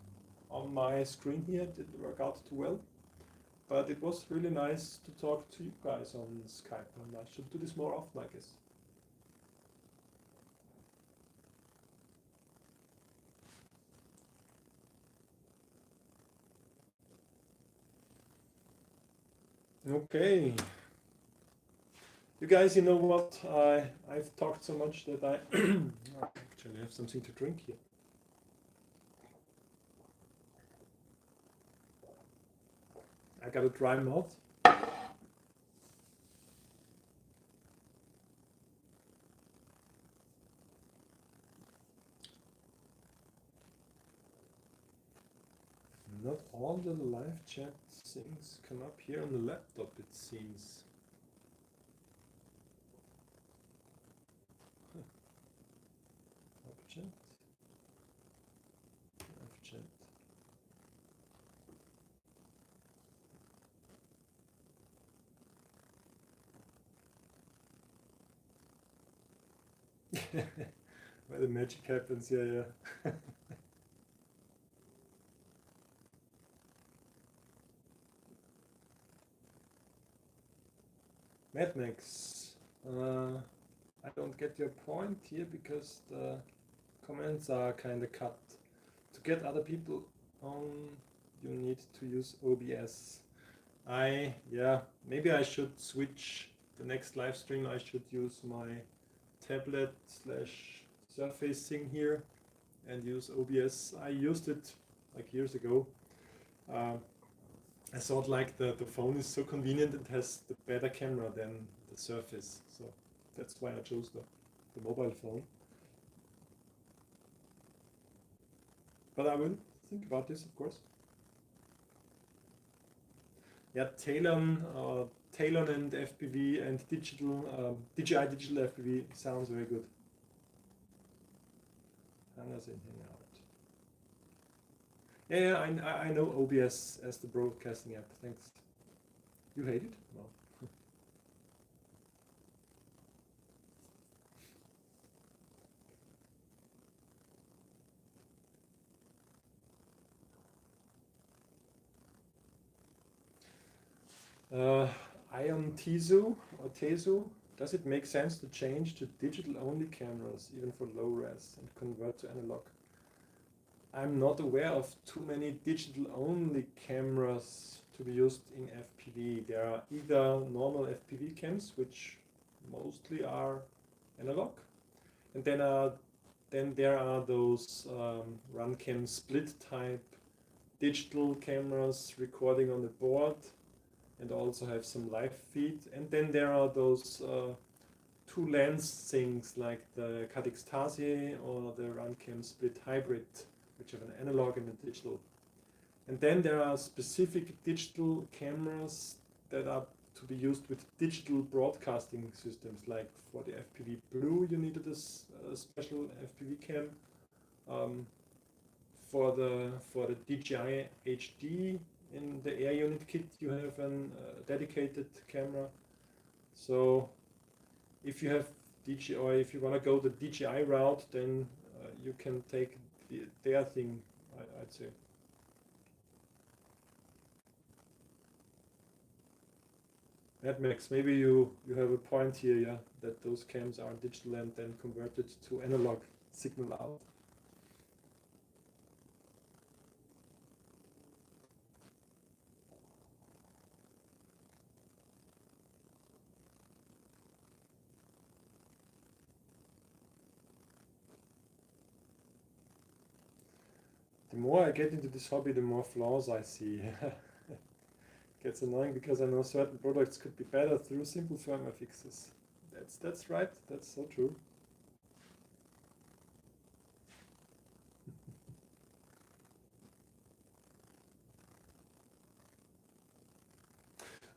on my screen here didn't work out too well, but it was really nice to talk to you guys on Skype, and I should do this more often, I guess. Okay. You guys, you know what? I've talked so much that I actually have something to drink here. I got a dry mouth. Not all the live chat things come up here on the laptop, it seems. Live chat. Live chat. Where the magic happens, yeah. Mad Max, I don't get your point here because the comments are kind of cut. To get other people on, you need to use OBS. Maybe I should switch the next live stream. I should use my tablet / Surface thing here and use OBS. I used it like years ago. I thought like the phone is so convenient, it has the better camera than the Surface, so that's why I chose the mobile phone. But I will think about this, of course. Yeah, Talon and FPV and digital, DJI digital FPV sounds very good. Hangars in Hangout. Yeah, I know OBS as the broadcasting app, thanks. You hate it? No. Ion Tezu or Tezu, does it make sense to change to digital only cameras even for low res and convert to analog? I'm not aware of too many digital only cameras to be used in FPV. There are either normal FPV cams, which mostly are analog, and then there are those Runcam split type digital cameras recording on the board and also have some live feed. And then there are those two lens things like the Cadixtasi or the Runcam split hybrid, which have an analog and a digital. And then there are specific digital cameras that are to be used with digital broadcasting systems, like for the FPV Blue you needed a special FPV cam. For the DJI HD in the air unit kit you have a dedicated camera. So if you have DJI, or if you want to go the DJI route, then you can take their thing, I'd say. That makes, maybe you have a point here, yeah, that those cams are digital and then converted to analog signal out. The more I get into this hobby, the more flaws I see. Gets annoying because I know certain products could be better through simple firmware fixes. That's right, that's so true.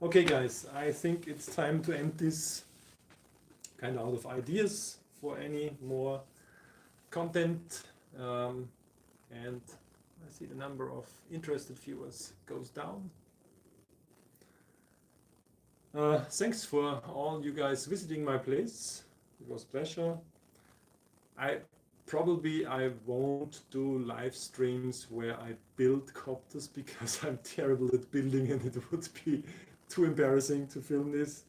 Okay, guys, I think it's time to end this kind of out of ideas for any more content. And I see the number of interested viewers goes down. Thanks for all you guys visiting my place. It was a pleasure. I won't do live streams where I build copters because I'm terrible at building and it would be too embarrassing to film this.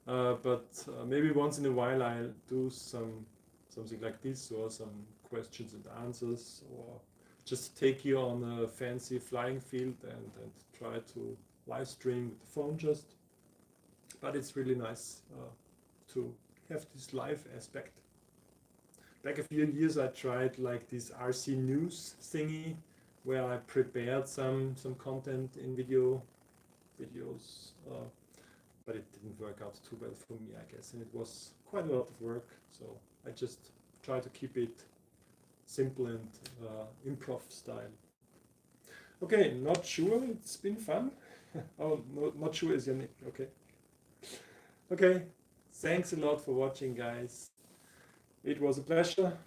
But maybe once in a while I'll do something like this, or some questions and answers, or just take you on a fancy flying field and try to live stream with the phone just. But it's really nice to have this live aspect. Back a few years I tried like this RC news thingy where I prepared some content in videos, but it didn't work out too well for me, I guess, and it was quite a lot of work, so I just try to keep it simple and improv style. Okay, not sure, it's been fun. Oh, no, not sure is your name, okay. Okay, thanks a lot for watching, guys. It was a pleasure.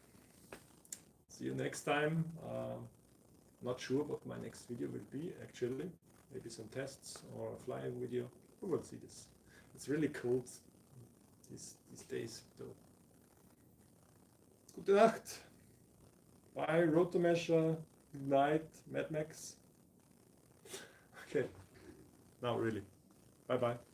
See you next time. Not sure what my next video will be, actually. Maybe some tests or a flying video. We will see this. It's really cold these days, though. Gute Nacht. Bye, Rotomesher, Night, Mad Max. Okay, now really. Bye-bye.